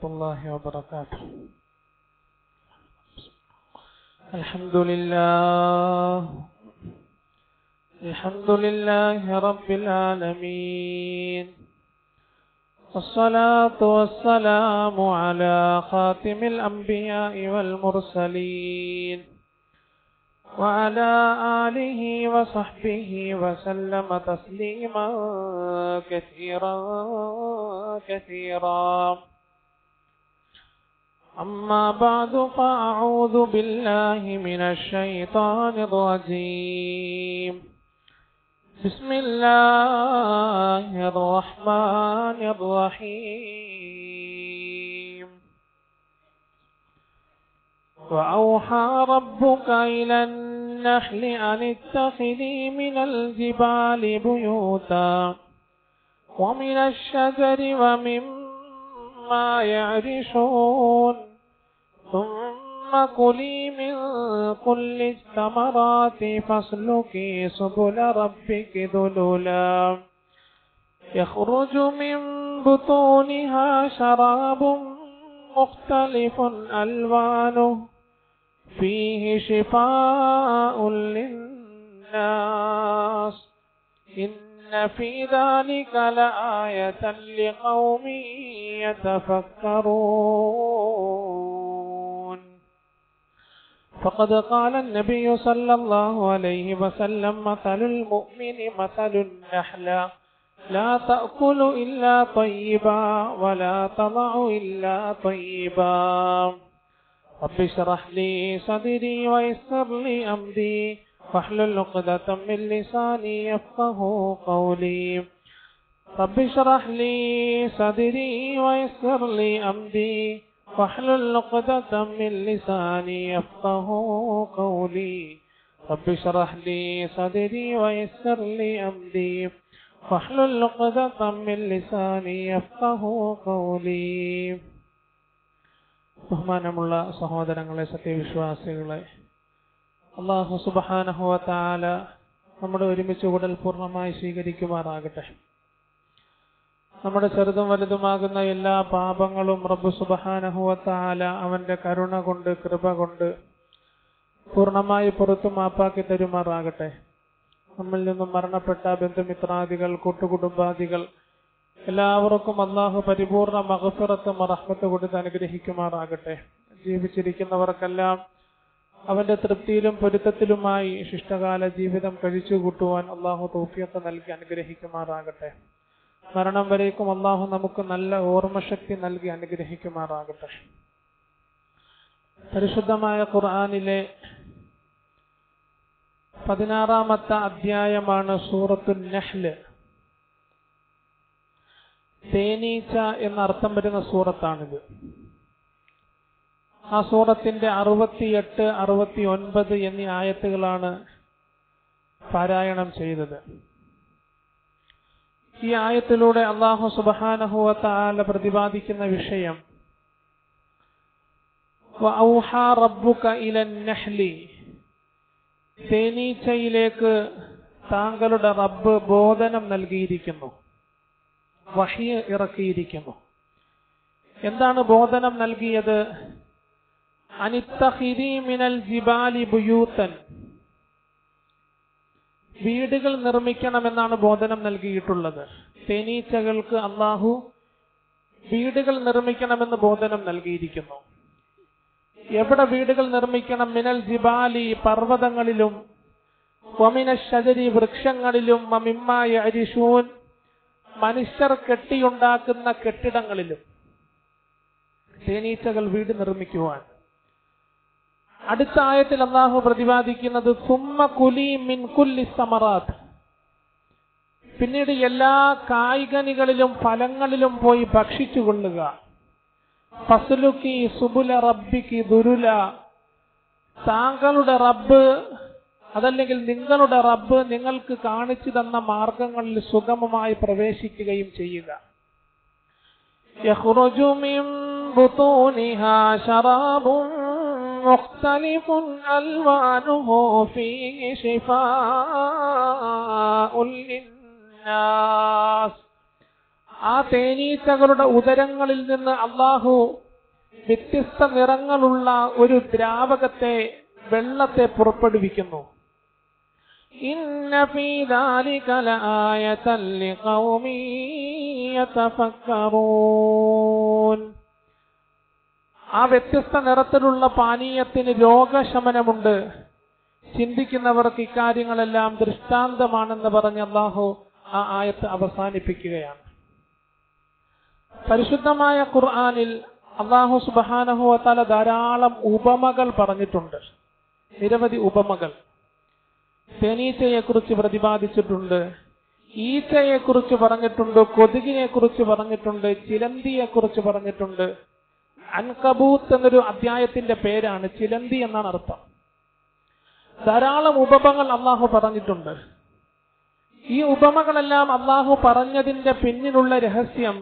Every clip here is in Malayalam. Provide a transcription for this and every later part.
الله وبركاته. الحمد لله رب العالمين، والصلاة والسلام على خاتم الأنبياء والمرسلين وعلى آله وصحبه وسلم تسليما كثيرا. أما بعد، فأعوذ بالله من الشيطان الرجيم. بسم الله الرحمن الرحيم. وأوحى ربك إلى النحل أن اتخذي من الجبال بيوتا ومن الشجر ومما يعرشون ثم كلي من كل الثمرات فاسلكي سبل ربك ذللا يخرج من بطونها شراب مختلف ألوانه فيه شفاء للناس إن في ذلك لآية لقوم يتفكرون. فقد قال النبي صلى الله عليه وسلم: مثل المؤمن مثل النحلة لا تأكل إلا طيبا ولا تضع إلا طيبا. رب اشرح لي صدري ويسر لي أمري واحلل عقدة من لساني يفقهوا قولي. رب اشرح لي صدري ويسر لي أمري واحلل عقدة من لساني يفقهوا قولي. رب اشرح لي صدري ويسر لي أمري واحلل عقدة من لساني يفقهوا قولي. ബഹുമാനമുള്ള സഹോദരങ്ങളെ, സത്യവിശ്വാസികളെ, അല്ലാഹു സുബ്ഹാനഹു വ തആല നമ്മുടെ ഒരുമിച്ച് കൂടൽ പൂർണ്ണമായി സ്വീകരിക്കുമാറാകട്ടെ. നമ്മുടെ ചെറുതും വലുതുമാകുന്ന എല്ലാ പാപങ്ങളും റബ്ബ് സുബ്ഹാനഹു വ തആല അവന്റെ കരുണ കൊണ്ട്, കൃപ കൊണ്ട് പൂർണ്ണമായി പുറത്തു മാപ്പാക്കി തരുമാറാകട്ടെ. നമ്മിൽ നിന്നും മരണപ്പെട്ട ബന്ധുമിത്രാദികൾ, കൂട്ടുകുടുംബാദികൾ എല്ലാവർക്കും അല്ലാഹു പരിപൂർണ മഗ്ഫിറത്തും റഹ്മത്തും കൊടുത്ത് അനുഗ്രഹിക്കുമാറാകട്ടെ. ജീവിച്ചിരിക്കുന്നവർക്കെല്ലാം അവന്റെ തൃപ്തിയിലും പൊരുത്തത്തിലുമായി ശിഷ്ടകാല ജീവിതം കഴിച്ചു കൂട്ടുവാൻ അല്ലാഹു തൗഫീഖ് നൽകി അനുഗ്രഹിക്കുമാറാകട്ടെ. മരണം വരേക്കും അല്ലാഹു നമുക്ക് നല്ല ഓർമ്മശക്തി നൽകി അനുഗ്രഹിക്കുമാറാകട്ടെ. പരിശുദ്ധമായ ഖുർആനിലെ 16-ാമത്തെ അധ്യായമാണ് സൂറത്തുൻ നഹ്ൽ. തേനീച്ച എന്നർത്ഥം വരുന്ന സൂറത്താണിത്. ആ സൂറത്തിന്റെ 68, 69 എന്നീ ആയത്തുകളാണ് പാരായണം ചെയ്തത്. ഈ ആയത്തിലൂടെ അല്ലാഹു സുബ്ഹാനഹു വ തആല പ്രതിപാദിക്കുന്ന വിഷയം വഔഹാ റബ്ബുക ഇലൻ നഹ്ലി, തേനീച്ചയിലേക്ക് താങ്കളുടെ റബ്ബ് ബോധനം നൽകിയിരിക്കുന്നു, വഹി ഇറക്കിയിരിക്കുന്നു. എന്താണ് ബോധനം നൽകിയത്? അനിത്തഖിദി മിനൽ ജിബാലി ബുയൂതൻ, വീടുകൾ നിർമ്മിക്കണമെന്നാണ് ബോധനം നൽകിയിട്ടുള്ളത്. തേനീച്ചകൾക്ക് അല്ലാഹു വീടുകൾ നിർമ്മിക്കണമെന്ന് ബോധനം നൽകിയിരിക്കുന്നു. എവിടെ വീടുകൾ നിർമ്മിക്കണം? മിനൽ ജിബാലി, പർവ്വതങ്ങളിലും, വമിനശ് ശജരി, വൃക്ഷങ്ങളിലും, വമിമ്മാ യഅരിശൂൻ, മനുഷ്യർ കെട്ടിയുണ്ടാക്കുന്ന കെട്ടിടങ്ങളിലും തേനീച്ചകൾ വീട് നിർമ്മിക്കുവാൻ. അടുത്ത ആയത്തിൽ അല്ലാഹു പ്രതിപാദിക്കുന്നത് സുമ്മ കുലി മിൻ കുല്ലി സമറാത്ത്, പിന്നീട് എല്ലാ കായ്കനികളിലും ഫലങ്ങളിലും പോയി ഭക്ഷിച്ചു കൊള്ളുക. ഫസ്ലുക്കി സുബുല റബ്ബിക്ക് ദുരുല, താങ്കളുടെ റബ്ബ് അതല്ലെങ്കിൽ നിങ്ങളുടെ റബ്ബ് നിങ്ങൾക്ക് കാണിച്ചു തന്ന മാർഗങ്ങളിൽ സുഗമമായി പ്രവേശിക്കുകയും ചെയ്യുക. യഖ്റുജു മിൻ ബുതൂനിഹാ ശറാബുൻ മുഖ്തലിഫുൻ അൽവാനുഹു ഫീഹി ശിഫാഉൻ ലിന്നാസ്. ആ തേനീച്ചകളുടെ ഉദരങ്ങളിൽ നിന്ന് അള്ളാഹു വ്യത്യസ്ത നിറങ്ങളുള്ള ഒരു ദ്രാവകത്തെ, വെള്ളത്തെ പുറപ്പെടുവിക്കുന്നു. ഇന്ന ഫീ ദാലിക ലആയതൻ ലിഖൗമി യതഫക്കറൂൻ. ആ വ്യത്യസ്ത നിറത്തിലുള്ള പാനീയത്തിന് രോഗശമനമുണ്ട്. ചിന്തിക്കുന്നവർക്ക് ഇക്കാര്യങ്ങളെല്ലാം ദൃഷ്ടാന്തമാണെന്ന് പറഞ്ഞ് അല്ലാഹു ആ ആയത്ത് അവസാനിപ്പിക്കുകയാണ്. പരിശുദ്ധമായ ഖുർആനിൽ അല്ലാഹു സുബ്ഹാനഹു വ തആല ധാരാളം ഉപമകൾ പറഞ്ഞിട്ടുണ്ട്. നിരവധി ഉപമകൾ. തേനീച്ചയെക്കുറിച്ച് പ്രതിപാദിച്ചിട്ടുണ്ട്, ഈച്ചയെക്കുറിച്ച് പറഞ്ഞിട്ടുണ്ട്, കൊതുകിനെക്കുറിച്ച് പറഞ്ഞിട്ടുണ്ട്, ചിലന്തിയെക്കുറിച്ച് പറഞ്ഞിട്ടുണ്ട്. അൻകബൂത്ത് എന്നൊരു അധ്യായത്തിന്റെ പേരാണ്, ചിലന്തി എന്നാണ് അർത്ഥം. ധാരാളം ഉപമകൾ അള്ളാഹു പറഞ്ഞിട്ടുണ്ട്. ഈ ഉപമകളെല്ലാം അള്ളാഹു പറഞ്ഞതിന്റെ പിന്നിലുള്ള രഹസ്യം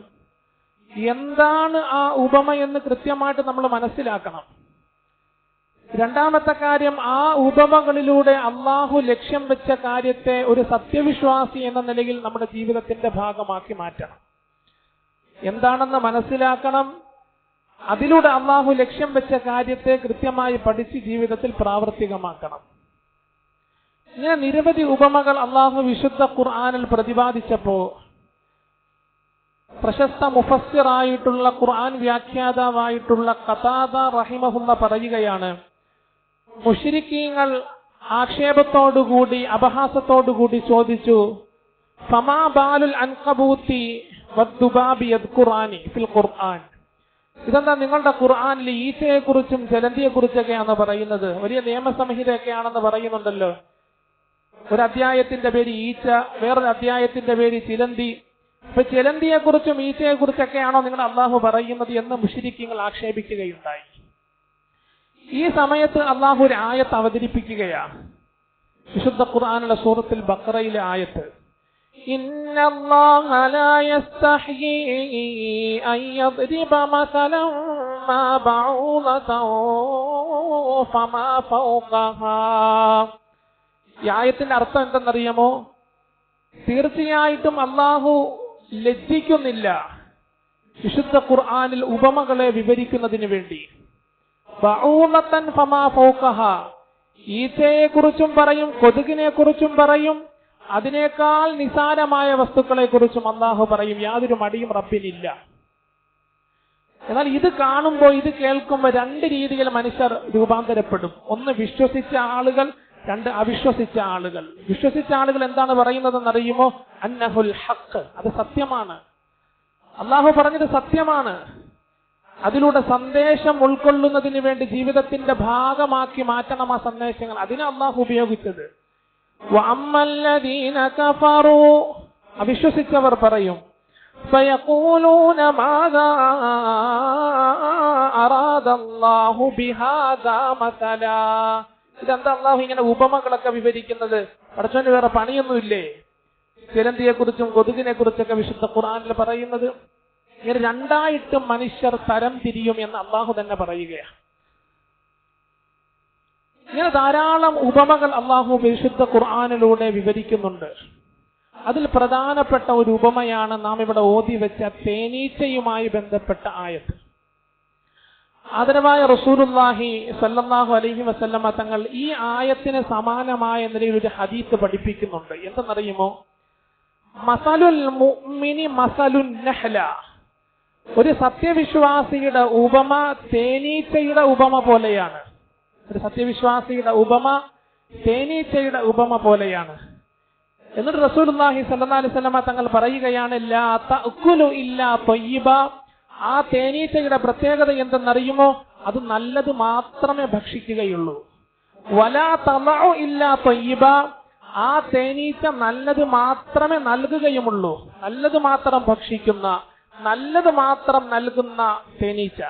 എന്താണ്, ആ ഉപമ എന്ന് കൃത്യമായിട്ട് നമ്മൾ മനസ്സിലാക്കണം. രണ്ടാമത്തെ കാര്യം, ആ ഉപമകളിലൂടെ അള്ളാഹു ലക്ഷ്യം വെച്ച കാര്യത്തെ ഒരു സത്യവിശ്വാസി എന്ന നിലയിൽ നമ്മുടെ ജീവിതത്തിന്റെ ഭാഗമാക്കി മാറ്റണം. എന്താണെന്ന് മനസ്സിലാക്കണം. അതിലൂടെ അള്ളാഹു ലക്ഷ്യം വെച്ച കാര്യത്തെ കൃത്യമായി പഠിച്ച് ജീവിതത്തിൽ പ്രാവർത്തികമാക്കണം. ഇങ്ങനെ നിരവധി ഉപമകൾ അള്ളാഹു വിശുദ്ധ ഖുർആനിൽ പ്രതിപാദിച്ചപ്പോ പ്രശസ്ത മുഫസ്സിറായിട്ടുള്ള ഖുർആൻ വ്യാഖ്യാതാവായിട്ടുള്ള ഖതാദ റഹിമഹുല്ല പറയുകയാണ്, മുശ്രിക്കീങ്ങൾ ആക്ഷേപത്തോടുകൂടി, അപഹാസത്തോടുകൂടി ചോദിച്ചു, ഫമാ ബാലുൽ അൻകബൂത്തി വദ്ദുബാബി യദ്കുറാനി ഫിൽ ഖുർആൻ. ഇതെന്താ നിങ്ങളുടെ ഖുർആനിൽ ഈച്ചയെക്കുറിച്ചും ജലന്തിയെക്കുറിച്ചൊക്കെയാണെന്ന് പറയുന്നത്? വലിയ നിയമസംഹിതയൊക്കെയാണെന്ന് പറയുന്നുണ്ടല്ലോ. ഒരു അധ്യായത്തിന്റെ പേര് ഈച്ച, വേറൊരു അധ്യായത്തിന്റെ പേര് ചിലന്തി. അപ്പൊ ചിലന്തിയെക്കുറിച്ചും ഈച്ചയെക്കുറിച്ചൊക്കെയാണോ നിങ്ങളുടെ അള്ളാഹു പറയുന്നത് എന്ന് മുശ്രിക്കീങ്ങൾ ആക്ഷേപിക്കുകയുണ്ടായി. ഈ സമയത്ത് അള്ളാഹു ഒരു ആയത്ത് അവതരിപ്പിക്കുകയാണ്. വിശുദ്ധ ഖുർആനിലെ സൂറത്തുൽ ബഖറയിലെ ആയത്ത്, ഇന്നല്ലാഹ ലാ യസ്തഹ്യി അൻ യദ്രിബ മസലൻ മാ ബഊദതൻ ഫമാ ഫൗഖഹാ. ഈ ആയത്തിന്റെ അർത്ഥം എന്തെന്നറിയാമോ? തീർച്ചയായിട്ടും അള്ളാഹു ലജ്ജിക്കുന്നില്ല വിശുദ്ധ ഖുർആനിൽ ഉപമകളെ വിവരിക്കുന്നതിന് വേണ്ടി. ബഊദതൻ ഫമാ ഫൗഖഹാ, ഈച്ചയെക്കുറിച്ചും പറയും, കൊതുകിനെ കുറിച്ചും പറയും, അതിനേക്കാൾ നിസാരമായ വസ്തുക്കളെ കുറിച്ചും അള്ളാഹു പറയും. യാതൊരു മടിയും റബ്ബിനില്ല. എന്നാൽ ഇത് കാണുമ്പോൾ, ഇത് കേൾക്കുമ്പോൾ രണ്ട് രീതിയിൽ മനുഷ്യർ രൂപാന്തരപ്പെടും. ഒന്ന് വിശ്വസിച്ച ആളുകൾ, രണ്ട് അവിശ്വസിച്ച ആളുകൾ. വിശ്വസിച്ച ആളുകൾ എന്താണ് പറയുന്നതെന്നറിയുമോ? അന്നഹുൽ ഹഖ്, അത് സത്യമാണ്, അള്ളാഹു പറഞ്ഞത് സത്യമാണ്. അതിലൂടെ സന്ദേശം ഉൾക്കൊള്ളുന്നതിന് വേണ്ടി ജീവിതത്തിന്റെ ഭാഗമാക്കി മാറ്റണം ആ സന്ദേശങ്ങൾ. അതിനെ അള്ളാഹു ഉപയോഗിച്ചത്. വഅമ്മല്ലദീന കഫറൂ, അവിശ്വസിച്ചവർ പറയും, ഫയഖൂലൂന മാദാ അറാദല്ലാഹു ബിഹാദാ മസലാ. ഇതെന്താ അള്ളാഹു ഇങ്ങനെ ഉപമകളൊക്കെ വിവരിക്കുന്നത്? പടച്ചോന് വേറെ പണിയൊന്നുമില്ലേ? ചിലന്തിയെക്കുറിച്ചും കൊതുകിനെ കുറിച്ചൊക്കെ വിശുദ്ധ ഖുർആനിൽ പറയുന്നത്. ഇങ്ങനെ രണ്ടായിട്ട് മനുഷ്യർ തരം തിരിയും എന്ന് അള്ളാഹു തന്നെ പറയുകയാണ്. ഇങ്ങനെ ധാരാളം ഉപമകൾ അള്ളാഹു വിശുദ്ധ ഖുർആനിലൂടെ വിവരിക്കുന്നുണ്ട്. അതിൽ പ്രധാനപ്പെട്ട ഒരു ഉപമയാണ് നാം ഇവിടെ ഓതി വെച്ച തേനീച്ചയുമായി ബന്ധപ്പെട്ട ആയത്ത്. ആദരവായ റസൂലുള്ളാഹി സ്വല്ലല്ലാഹു അലൈഹി വസല്ലമ തങ്ങൾ ഈ ആയത്തിന് സമാനമായ നിലയിൽ ഒരു ഹദീസ് പഠിപ്പിക്കുന്നുണ്ട്. എന്തെന്നറിയുമോ? മസലുൽ മുഅ്മിനി മസലുൻ നഹ്ല. ഒരു സത്യവിശ്വാസിയുടെ ഉപമ തേനീച്ചയുടെ ഉപമ പോലെയാണ്. ഒരു സത്യവിശ്വാസിയുടെ ഉപമ തേനീച്ചയുടെ ഉപമ പോലെയാണ്. എന്നിട്ട് റസൂലുള്ളാഹി സ്വല്ലല്ലാഹു അലൈഹി വസല്ലമ തങ്ങൾ പറയുകയാണ്, ലാ തഅകുലു ഇല്ലാ ത്വയ്യിബ. ആ തേനീച്ചയുടെ പ്രത്യേകത എന്തെന്നറിയുമോ? അത് നല്ലത് മാത്രമേ ഭക്ഷിക്കുകയുള്ളൂ. വലാ തളഉ ഇല്ലാ ത്വയ്യിബ. ആ തേനീച്ച നല്ലത് മാത്രമേ നൽകുകയുമുള്ളൂ. നല്ലത് മാത്രം ഭക്ഷിക്കുന്ന, നല്ലത് മാത്രം നൽകുന്ന തേനീച്ച.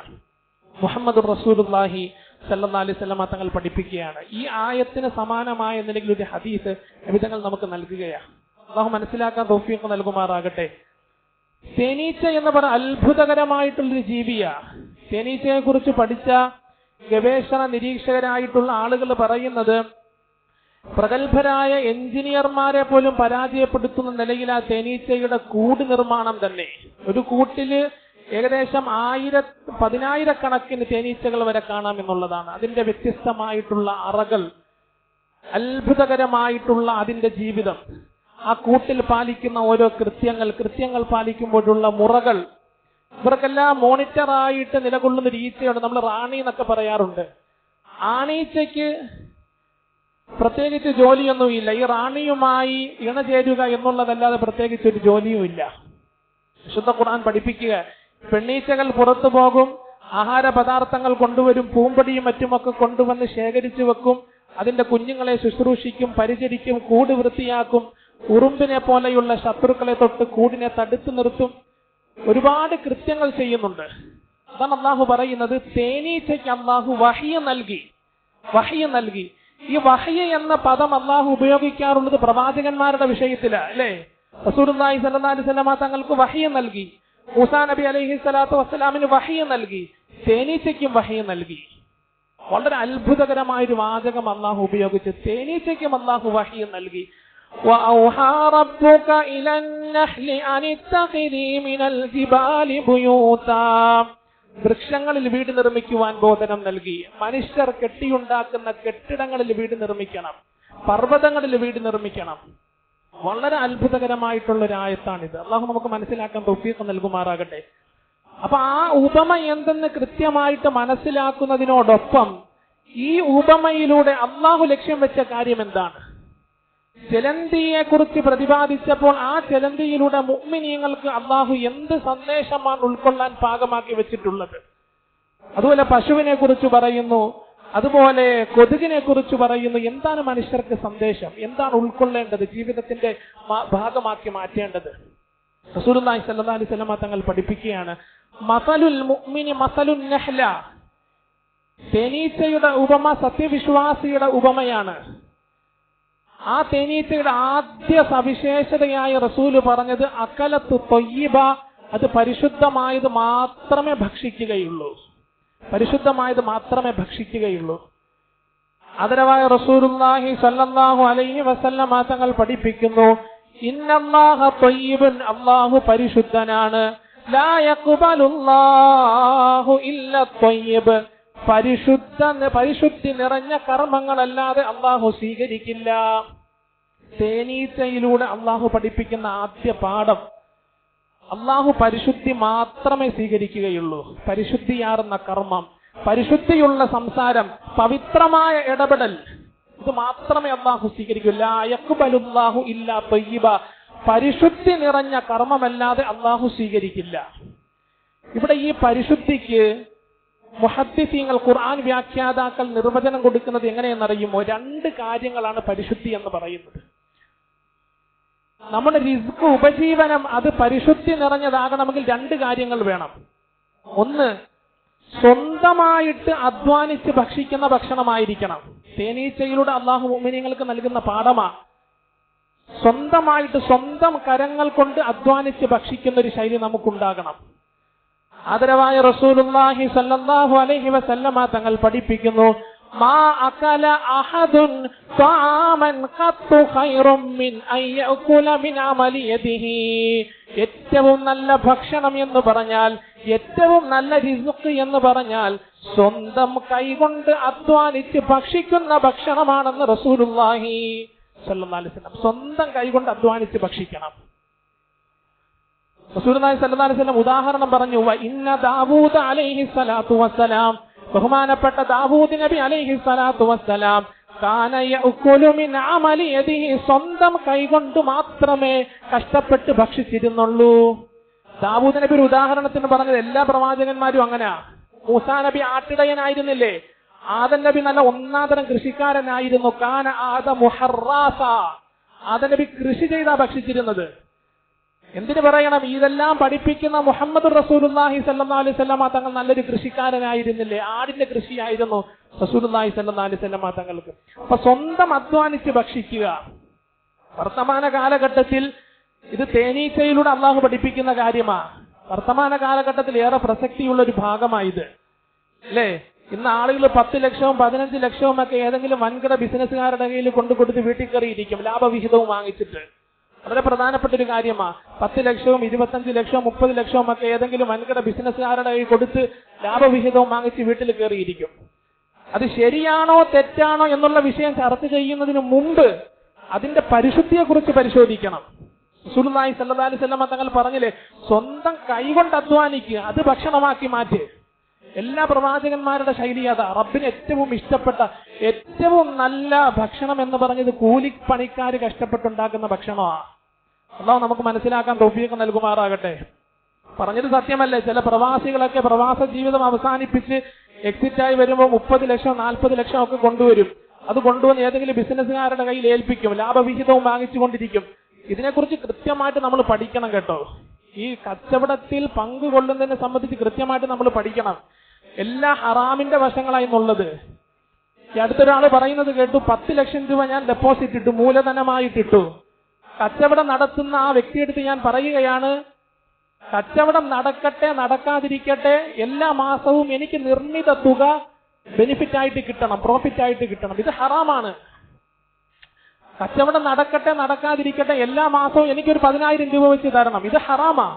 മുഹമ്മദ് റസൂലുള്ളാഹി സല്ലല്ലാഹു അലൈഹി വസല്ലമ തങ്ങൾ പഠിപ്പിക്കുകയാണ്. ഈ ആയത്തിന് സമാനമായ നിലയിൽ ഒരു ഹദീസ് നബിതങ്ങൾ നമുക്ക് നൽകുകയാണ്. അല്ലാഹു മനസ്സിലാക്കാൻ തൗഫീഖ് നൽകുമാറാകട്ടെ. തേനീച്ച എന്ന് പറഞ്ഞ അത്ഭുതകരമായിട്ടുള്ളൊരു ജീവിയാ. തേനീച്ചയെ കുറിച്ച് പഠിച്ച ഗവേഷണ നിരീക്ഷകരായിട്ടുള്ള ആളുകൾ പറയുന്നത്, പ്രഗത്ഭരായ എഞ്ചിനീയർമാരെ പോലും പരാജയപ്പെടുത്തുന്ന നിലയിൽ ആ തേനീച്ചയുടെ കൂട് നിർമ്മാണം തന്നെ. ഒരു കൂട്ടില് ഏകദേശം 10,000-കണക്കിന് തേനീച്ചകൾ വരെ കാണാം എന്നുള്ളതാണ്. അതിന്റെ വ്യത്യസ്തമായിട്ടുള്ള അറകൾ, അത്ഭുതകരമായിട്ടുള്ള അതിന്റെ ജീവിതം, ആ കൂട്ടിൽ പാലിക്കുന്ന ഓരോ കൃത്യങ്ങൾ പാലിക്കുമ്പോഴുള്ള മുറകൾ, ഇവർക്കെല്ലാം മോണിറ്ററായിട്ട് നിലകൊള്ളുന്ന ഒരു ഈച്ചയുണ്ട്. നമ്മൾ റാണി എന്നൊക്കെ പറയാറുണ്ട്. ആണീച്ചയ്ക്ക് പ്രത്യേകിച്ച് ജോലിയൊന്നുമില്ല. ഈ റാണിയുമായി ഇണചേരുക എന്നുള്ളതല്ലാതെ പ്രത്യേകിച്ച് ഒരു ജോലിയുമില്ല. വിശുദ്ധ ഖുർആൻ പഠിപ്പിക്കുക, പെണ്ണീച്ചകൾ പുറത്തു പോകും, ആഹാര പദാർത്ഥങ്ങൾ കൊണ്ടുവരും, പൂമ്പടിയും മറ്റുമൊക്കെ കൊണ്ടുവന്ന് ശേഖരിച്ചു വെക്കും, അതിന്റെ കുഞ്ഞുങ്ങളെ ശുശ്രൂഷിക്കും, പരിചരിക്കും, കൂട് വൃത്തിയാക്കും, ഉറുമ്പിനെ പോലെയുള്ള ശത്രുക്കളെ തൊട്ട് കൂടിനെ തടുത്തു നിർത്തും. ഒരുപാട് കൃത്യങ്ങൾ ചെയ്യുന്നുണ്ട്. അതാണ് അള്ളാഹു പറയുന്നത്, തേനീച്ചയ്ക്ക് അള്ളാഹു വഹ്യ് നൽകി. ഈ വഹ്യ് എന്ന പദം അള്ളാഹു ഉപയോഗിക്കാറുള്ളത് പ്രവാചകന്മാരുടെ വിഷയത്തിലാണ്, അല്ലേ? റസൂലുള്ളാഹി സ്വല്ലല്ലാഹു അലൈഹി വസല്ലം തങ്ങൾക്ക് വഹ്യ് നൽകി, മൂസാ നബി അലൈഹി സ്വലാത്തു വസ്സലാമിന് വഹ്യ് നൽകി, തേനീച്ചയ്ക്കും വഹ്യ് നൽകി. വളരെ അത്ഭുതകരമായൊരു വാചകം അള്ളാഹു ഉപയോഗിച്ച് തേനീച്ചയ്ക്കും അള്ളാഹു വഹ്യ് നൽകി. وَأَوْحَى رَبُّكَ إِلَى النَّحْلِ أَنِ اتَّخِذِي مِنَ الْجِبَالِ بُيُوتًا. വൃക്ഷങ്ങളിൽ വീട് നിർമ്മിക്കുവാൻ ബോധനം നൽകി. മനുഷ്യർ കെട്ടിയുണ്ടാക്കുന്ന കെട്ടിടങ്ങളിൽ വീട് നിർമ്മിക്കണം, പർവ്വതങ്ങളിൽ വീട് നിർമ്മിക്കണം. വളരെ അത്ഭുതകരമായിട്ടുള്ള ഒരു ആയത്താണിത്. അള്ളാഹു നമുക്ക് മനസ്സിലാക്കാൻ തൗഫീഖ് നൽകുമാറാകട്ടെ. അപ്പൊ ആ ഉപമ എന്തെന്ന് കൃത്യമായിട്ട് മനസ്സിലാക്കുന്നതിനോടൊപ്പം ഈ ഉപമയിലൂടെ അള്ളാഹു ലക്ഷ്യം വെച്ച കാര്യം എന്താണ്? ചെലന്തിയെ കുറിച്ച് പ്രതിപാദിച്ചപ്പോൾ ആ ചെലന്തിയിലൂടെ മുഅ്മിനീങ്ങൾക്ക് അള്ളാഹു എന്ത് സന്ദേശമാണ് ഉൾക്കൊള്ളാൻ പാകമാക്കി വെച്ചിട്ടുള്ളത്? അതുപോലെ പശുവിനെ കുറിച്ച് പറയുന്നു, അതുപോലെ കൊതുകിനെ കുറിച്ച് പറയുന്നു. എന്താണ് മനുഷ്യർക്ക് സന്ദേശം? എന്താണ് ഉൾക്കൊള്ളേണ്ടത്, ജീവിതത്തിന്റെ ഭാഗമാക്കി മാറ്റേണ്ടത്? റസൂലുള്ളാഹി സ്വല്ലല്ലാഹു അലൈഹി വസല്ലം തങ്ങൾ പഠിപ്പിക്കുകയാണ്, മസലുൽ മുഅ്മിനി മസലുൻ നഹ്ല. തേനീച്ചയുടെ ഉപമ സത്യവിശ്വാസിയുടെ ഉപമയാണ്. ആ തേനീച്ചയുടെ ആദ്യ സവിശേഷതയായ റസൂല് പറഞ്ഞത് അകലത്തു ത്വയ്യിബ, അത് പരിശുദ്ധമായത് മാത്രമേ ഭക്ഷിക്കുകയുള്ളൂ. ആദരവായ റസൂലുള്ളാഹി സ്വല്ലല്ലാഹു അലൈഹി വസല്ലം തങ്ങൾ പഠിപ്പിക്കുന്നു, ഇന്നല്ലാഹ ത്വയ്യിബുൻ, അല്ലാഹു പരിശുദ്ധനാണ്. ലാ യഖ്ബലുല്ലാഹു ഇല്ല ത്വയ്യിബ്, പരിശുദ്ധി നിറഞ്ഞ കർമ്മങ്ങളല്ലാതെ അള്ളാഹു സ്വീകരിക്കില്ല. തേനീച്ചയിലൂടെ അള്ളാഹു പഠിപ്പിക്കുന്ന ആദ്യ പാഠം, അള്ളാഹു പരിശുദ്ധി മാത്രമേ സ്വീകരിക്കുകയുള്ളൂ. പരിശുദ്ധിയാർന്ന കർമ്മം, പരിശുദ്ധിയുള്ള സംസാരം, പവിത്രമായ ഇടപെടൽ, ഇത് മാത്രമേ അള്ളാഹു സ്വീകരിക്കൂ. ലാ യഖ്ബലുല്ലാഹു ഇല്ലാ ത്വയ്യിബ, പരിശുദ്ധി നിറഞ്ഞ കർമ്മമല്ലാതെ അള്ളാഹു സ്വീകരിക്കില്ല. ഇവിടെ ഈ പരിശുദ്ധിക്ക് മുഹദ്ദിസീങ്ങൾ, ഖുർആൻ വ്യാഖ്യാതാക്കൾ നിർവചനം കൊടുക്കുന്നത് എങ്ങനെയെന്നറിയുമോ? 2 കാര്യങ്ങളാണ് പരിശുദ്ധി എന്ന് പറയുന്നത്. നമ്മുടെ റിസ്ക്, ഉപജീവനം അത് പരിശുദ്ധി നിറഞ്ഞതാകണമെങ്കിൽ 2 കാര്യങ്ങൾ വേണം. ഒന്ന്, സ്വന്തമായിട്ട് അധ്വാനിച്ച് ഭക്ഷിക്കുന്ന ഭക്ഷണമായിരിക്കണം. തേനീച്ചയിലൂടെ അള്ളാഹു മുഅ്മിനീങ്ങൾക്ക് നൽകുന്ന പാഠമാണ്. സ്വന്തം കരങ്ങൾ കൊണ്ട് അധ്വാനിച്ച് ഭക്ഷിക്കുന്ന ഒരു ശൈലി നമുക്കുണ്ടാകണം. ആദരവായ റസൂലുള്ളാഹി സ്വല്ലല്ലാഹു അലൈഹി വസല്ലമ തങ്ങൾ പഠിപ്പിക്കുന്നു, മാ അകല അഹദുൻ തആമൻ ഖത്തു ഖൈറും മിൻ അൻ യഅകുല മിൻ അമലി യദിഹി. ഏറ്റവും നല്ല ഭക്ഷണം എന്ന് പറഞ്ഞാൽ, ഏറ്റവും നല്ല റിസ്ക് എന്ന് പറഞ്ഞാൽ സ്വന്തം കൈകൊണ്ട് അധ്വാനിച്ച് ഭക്ഷിക്കുന്ന ഭക്ഷണമാണെന്ന് റസൂലുള്ളാഹി സ്വല്ലല്ലാഹു അലൈഹി വസല്ലം. സ്വന്തം കൈകൊണ്ട് അധ്വാനിച്ച് ഭക്ഷിക്കണം. റസൂലുള്ളാഹി സ്വല്ലല്ലാഹു അലൈഹി വസല്ലം ഉദാഹരണം പറഞ്ഞു, ഇന്ന ദാവൂദ അലൈഹി സ്വലാത്തു വസ്സലാം, ബഹുമാനപ്പെട്ട ദാവൂദ് നബി അലൈഹി സ്വലാത്തു വസ്സലാം, കാന യഅകുലു മിൻ അമലി യദിഹി, സ്വന്തം കൈകൊണ്ട് മാത്രമേ കഷ്ടപ്പെട്ട് ഭക്ഷിച്ചിരുന്നുള്ളൂ. ദാവൂദ് നബി ഒരു ഉദാഹരണത്തിന് പറഞ്ഞത്, എല്ലാ പ്രവാചകന്മാരും അങ്ങനെയാ. മൂസാ നബി ആട്ടിടയനായിരുന്നില്ലേ? ആദം നബി നല്ല ഒന്നാന്തരം കൃഷിക്കാരനായിരുന്നു. കാന ആദമു ഹറാസ, ആദം നബി കൃഷി ചെയ്താ ഭക്ഷിച്ചിരുന്നത്. എന്തിനു പറയണം? ഇതെല്ലാം പഠിപ്പിക്കുന്ന മുഹമ്മദ് റസൂലുള്ളാഹി സ്വല്ലല്ലാഹു അലൈഹി വസല്ലം തങ്ങൾ നല്ലൊരു കൃഷിക്കാരനായിരുന്നില്ലേ? ആടിന്റെ കൃഷിയായിരുന്നു റസൂലുള്ളാഹി സ്വല്ലല്ലാഹു അലൈഹി വസല്ലം തങ്ങൾക്ക്. അപ്പൊ സ്വന്തം അധ്വാനിച്ച് ഭക്ഷിക്കുക. വർത്തമാന കാലഘട്ടത്തിൽ ഇത് തേനീച്ചയിലൂടെ അള്ളാഹു പഠിപ്പിക്കുന്ന കാര്യമാണ്. വർത്തമാന കാലഘട്ടത്തിൽ ഏറെ പ്രസക്തിയുള്ള ഒരു ഭാഗമായത്, അല്ലേ? ഇന്ന് ആളുകൾ 10 ലക്ഷവും 15 ലക്ഷവും ഒക്കെ ഏതെങ്കിലും വൻകിട ബിസിനസ്സുകാരുടെ കയ്യിൽ കൊണ്ടുകൊടുത്ത് വീട്ടിൽ കയറിയിരിക്കും, ലാഭവിഹിതവും വാങ്ങിച്ചിട്ട്. വളരെ പ്രധാനപ്പെട്ട ഒരു കാര്യമാണ്. 10 ലക്ഷവും 25 ലക്ഷവും 30 ലക്ഷവും ഒക്കെ ഏതെങ്കിലും വൻകിട ബിസിനസ്സുകാരുടെ കയ്യിൽ കൊടുത്ത് ലാഭവിഹിതവും വാങ്ങിച്ച് വീട്ടിൽ കയറിയിരിക്കും. അത് ശരിയാണോ തെറ്റാണോ എന്നുള്ള വിഷയം ചർച്ച ചെയ്യുന്നതിന് മുമ്പ് അതിന്റെ പരിശുദ്ധിയെക്കുറിച്ച് പരിശോധിക്കണം. റസൂലുള്ളാഹി സ്വല്ലല്ലാഹു അലൈഹി വസല്ലം തങ്ങൾ പറഞ്ഞില്ലേ, സ്വന്തം കൈകൊണ്ട് അധ്വാനിക്കുക, അത് ഭക്ഷണമാക്കി മാറ്റി. എല്ലാ പ്രവാചകന്മാരുടെ ശൈലി അതാ. റബ്ബിന് ഏറ്റവും ഇഷ്ടപ്പെട്ട ഏറ്റവും നല്ല ഭക്ഷണം എന്ന് പറഞ്ഞത് കൂലിപ്പണിക്കാർ കഷ്ടപ്പെട്ടുണ്ടാക്കുന്ന ഭക്ഷണമാണ്. അല്ലാഹു നമുക്ക് മനസ്സിലാക്കാൻ തൗഫീഖ് നൽകുമാറാകട്ടെ. പറഞ്ഞത് സത്യമല്ലേ? ചില പ്രവാസികളൊക്കെ പ്രവാസ ജീവിതം അവസാനിപ്പിച്ച് എക്സിറ്റായി വരുമ്പോൾ 30 ലക്ഷം 40 ലക്ഷം ഒക്കെ കൊണ്ടുവരും. അത് കൊണ്ടുവന്ന് ഏതെങ്കിലും ബിസിനസ്സുകാരുടെ കയ്യിൽ ഏൽപ്പിക്കും, ലാഭവിഹിതവും വാങ്ങിച്ചുകൊണ്ടിരിക്കും. ഇതിനെക്കുറിച്ച് കൃത്യമായിട്ട് നമ്മൾ പഠിക്കണം കേട്ടോ. ഈ കച്ചവടത്തിൽ പങ്കുകൊള്ളുന്നതിനെ സംബന്ധിച്ച് കൃത്യമായിട്ട് നമ്മൾ പഠിക്കണം. എല്ലാ ഹറാമിന്റെ വശങ്ങളായിരുന്നുള്ളത്. ഈ അടുത്തൊരാൾ പറയുന്നത് കേട്ടു, 10 ലക്ഷം രൂപ ഞാൻ ഡെപ്പോസിറ്റ് ഇട്ടു, മൂലധനമായിട്ടിട്ടു. കച്ചവടം നടത്തുന്ന ആ വ്യക്തിയെടുത്ത് ഞാൻ പറയുകയാണ്, കച്ചവടം നടക്കട്ടെ നടക്കാതിരിക്കട്ടെ, എല്ലാ മാസവും എനിക്ക് നിർണിത തുക ബെനിഫിറ്റ് ആയിട്ട് കിട്ടണം, പ്രോഫിറ്റ് ആയിട്ട് കിട്ടണം. ഇത് ഹറാമാണ്. കച്ചവടം നടക്കട്ടെ നടക്കാതിരിക്കട്ടെ, എല്ലാ മാസവും എനിക്കൊരു 10,000 രൂപ വെച്ച് തരണം. ഇത് ഹറാമാ.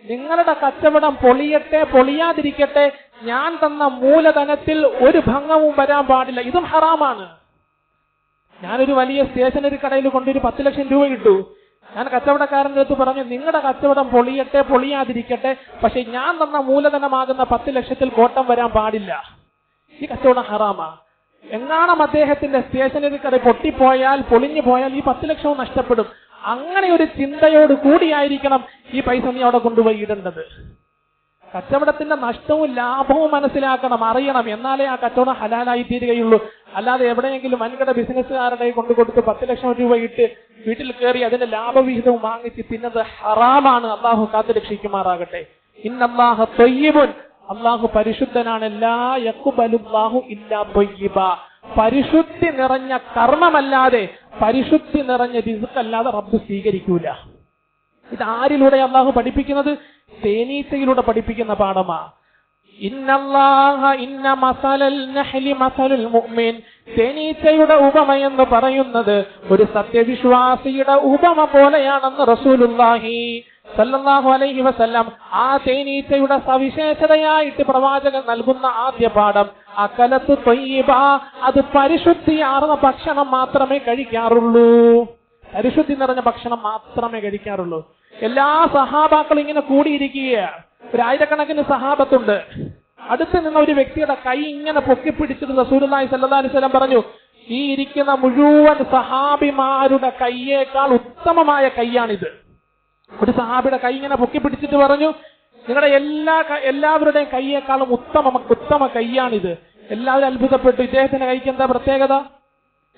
നിങ്ങളുടെ കച്ചവടം പൊളിയട്ടെ പൊളിയാതിരിക്കട്ടെ, ഞാൻ തന്ന മൂലധനത്തിൽ ഒരു ഭംഗവും വരാൻ പാടില്ല. ഇതും ഹറാമാണ്. ഞാനൊരു വലിയ സ്റ്റേഷനറി കടയിൽ കൊണ്ടൊരു 10 ലക്ഷം രൂപ ഇട്ടു. ഞാൻ കച്ചവടക്കാരൻ്റെ അടുത്ത് പറഞ്ഞു, നിങ്ങളുടെ കച്ചവടം പൊളിയട്ടെ പൊളിയാതിരിക്കട്ടെ, പക്ഷെ ഞാൻ തന്ന മൂലധനമാകുന്ന 10 ലക്ഷത്തിൽ കോട്ടം വരാൻ പാടില്ല. ഈ കച്ചവടം ഹറാമാ. എങ്ങാണം അദ്ദേഹത്തിന്റെ സ്റ്റേഷനറി കട പൊട്ടിപ്പോയാൽ പൊളിഞ്ഞു പോയാൽ ഈ 10 ലക്ഷവും നഷ്ടപ്പെടും. അങ്ങനെ ഒരു ചിന്തയോട് കൂടിയായിരിക്കണം ഈ പൈസ നീ അവിടെ കൊണ്ടുപോയി ഇടേണ്ടത്. കച്ചവടത്തിന്റെ നഷ്ടവും ലാഭവും മനസ്സിലാക്കണം, അറിയണം. എന്നാലേ ആ കച്ചവടം ഹലാലായി തീരുകയുള്ളൂ. അല്ലാതെ എവിടെയെങ്കിലും വൻകിട ബിസിനസ്സുകാരുടെ കൊണ്ടു കൊടുത്ത് 10 ലക്ഷം രൂപ ഇട്ട് വീട്ടിൽ കയറി അതിന്റെ ലാഭവിഹിതവും വാങ്ങിച്ച് തിന്നത് ഹറാമാണ്. അള്ളാഹു കാത്തുരക്ഷിക്കുമാറാകട്ടെ. ഇന്നല്ലാഹ ത്വയ്യിബുൻ, അള്ളാഹു പരിശുദ്ധനാണ്. ലാ യഖ്ബലുല്ലാഹു ഇല്ലാ ത്വയ്യിബ, പരിശുദ്ധി നിറഞ്ഞ കർമ്മമല്ലാതെ, പരിശുദ്ധി നിറഞ്ഞ റിസ്ഖല്ലാതെ റബ്ബ് സ്വീകരിക്കൂല. ഇത് ആരിലൂടെ അള്ളാഹു പഠിപ്പിക്കുന്നത്? തേനീച്ചയിലൂടെ പഠിപ്പിക്കുന്ന പാഠമാ. ഇന്നല്ലാഹ ഇന്ന മസലൽ നഹ്ലി മസലുൽ മുഅ്മിൻ, തേനീച്ചയുടെ ഉപമയെന്ന് പറയുന്നത് ഒരു സത്യവിശ്വാസിയുടെ ഉപമ പോലെയാണെന്ന് റസൂലുള്ളാഹി സല്ലല്ലാഹു അലൈഹി വസല്ലം. ആ തേനീച്ചയുടെ സവിശേഷതയായിട്ട് പ്രവാചകൻ നൽകുന്ന ആദ്യ പാഠം അകലത്തു ത്വയ്യിബ, അത് പരിശുദ്ധിയാർന്ന ഭക്ഷണം മാത്രമേ കഴിക്കാറുള്ളൂ. പരിശുദ്ധി നിറഞ്ഞ ഭക്ഷണം മാത്രമേ കഴിക്കാറുള്ളൂ. എല്ലാ സഹാബാക്കളും ഇങ്ങനെ കൂടിയിരിക്കുകയാണ്. 1000കണക്കിന് സഹാബത്തുണ്ട്. അടുത്ത് നിന്ന ഒരു വ്യക്തിയുടെ കൈ ഇങ്ങനെ പൊക്കിപ്പിടിച്ചിട്ട് റസൂലുള്ളാഹി സ്വല്ലല്ലാഹു അലൈഹി വസല്ലം പറഞ്ഞു, ഈ ഇരിക്കുന്ന മുഴുവൻ സഹാബിമാരുടെ കൈയേക്കാൾ ഉത്തമമായ കൈയാണിത്. ഒരു സഹാബിയുടെ കൈ ഇങ്ങനെ പൊക്കിപ്പിടിച്ചിട്ട് പറഞ്ഞു, നിങ്ങളുടെ എല്ലാവരുടെയും കൈയേക്കാളും ഉത്തമ കൈയാണിത്. എല്ലാവരും അത്ഭുതപ്പെട്ടു. ഇദ്ദേഹത്തിന്റെ കൈക്ക് എന്താ പ്രത്യേകത?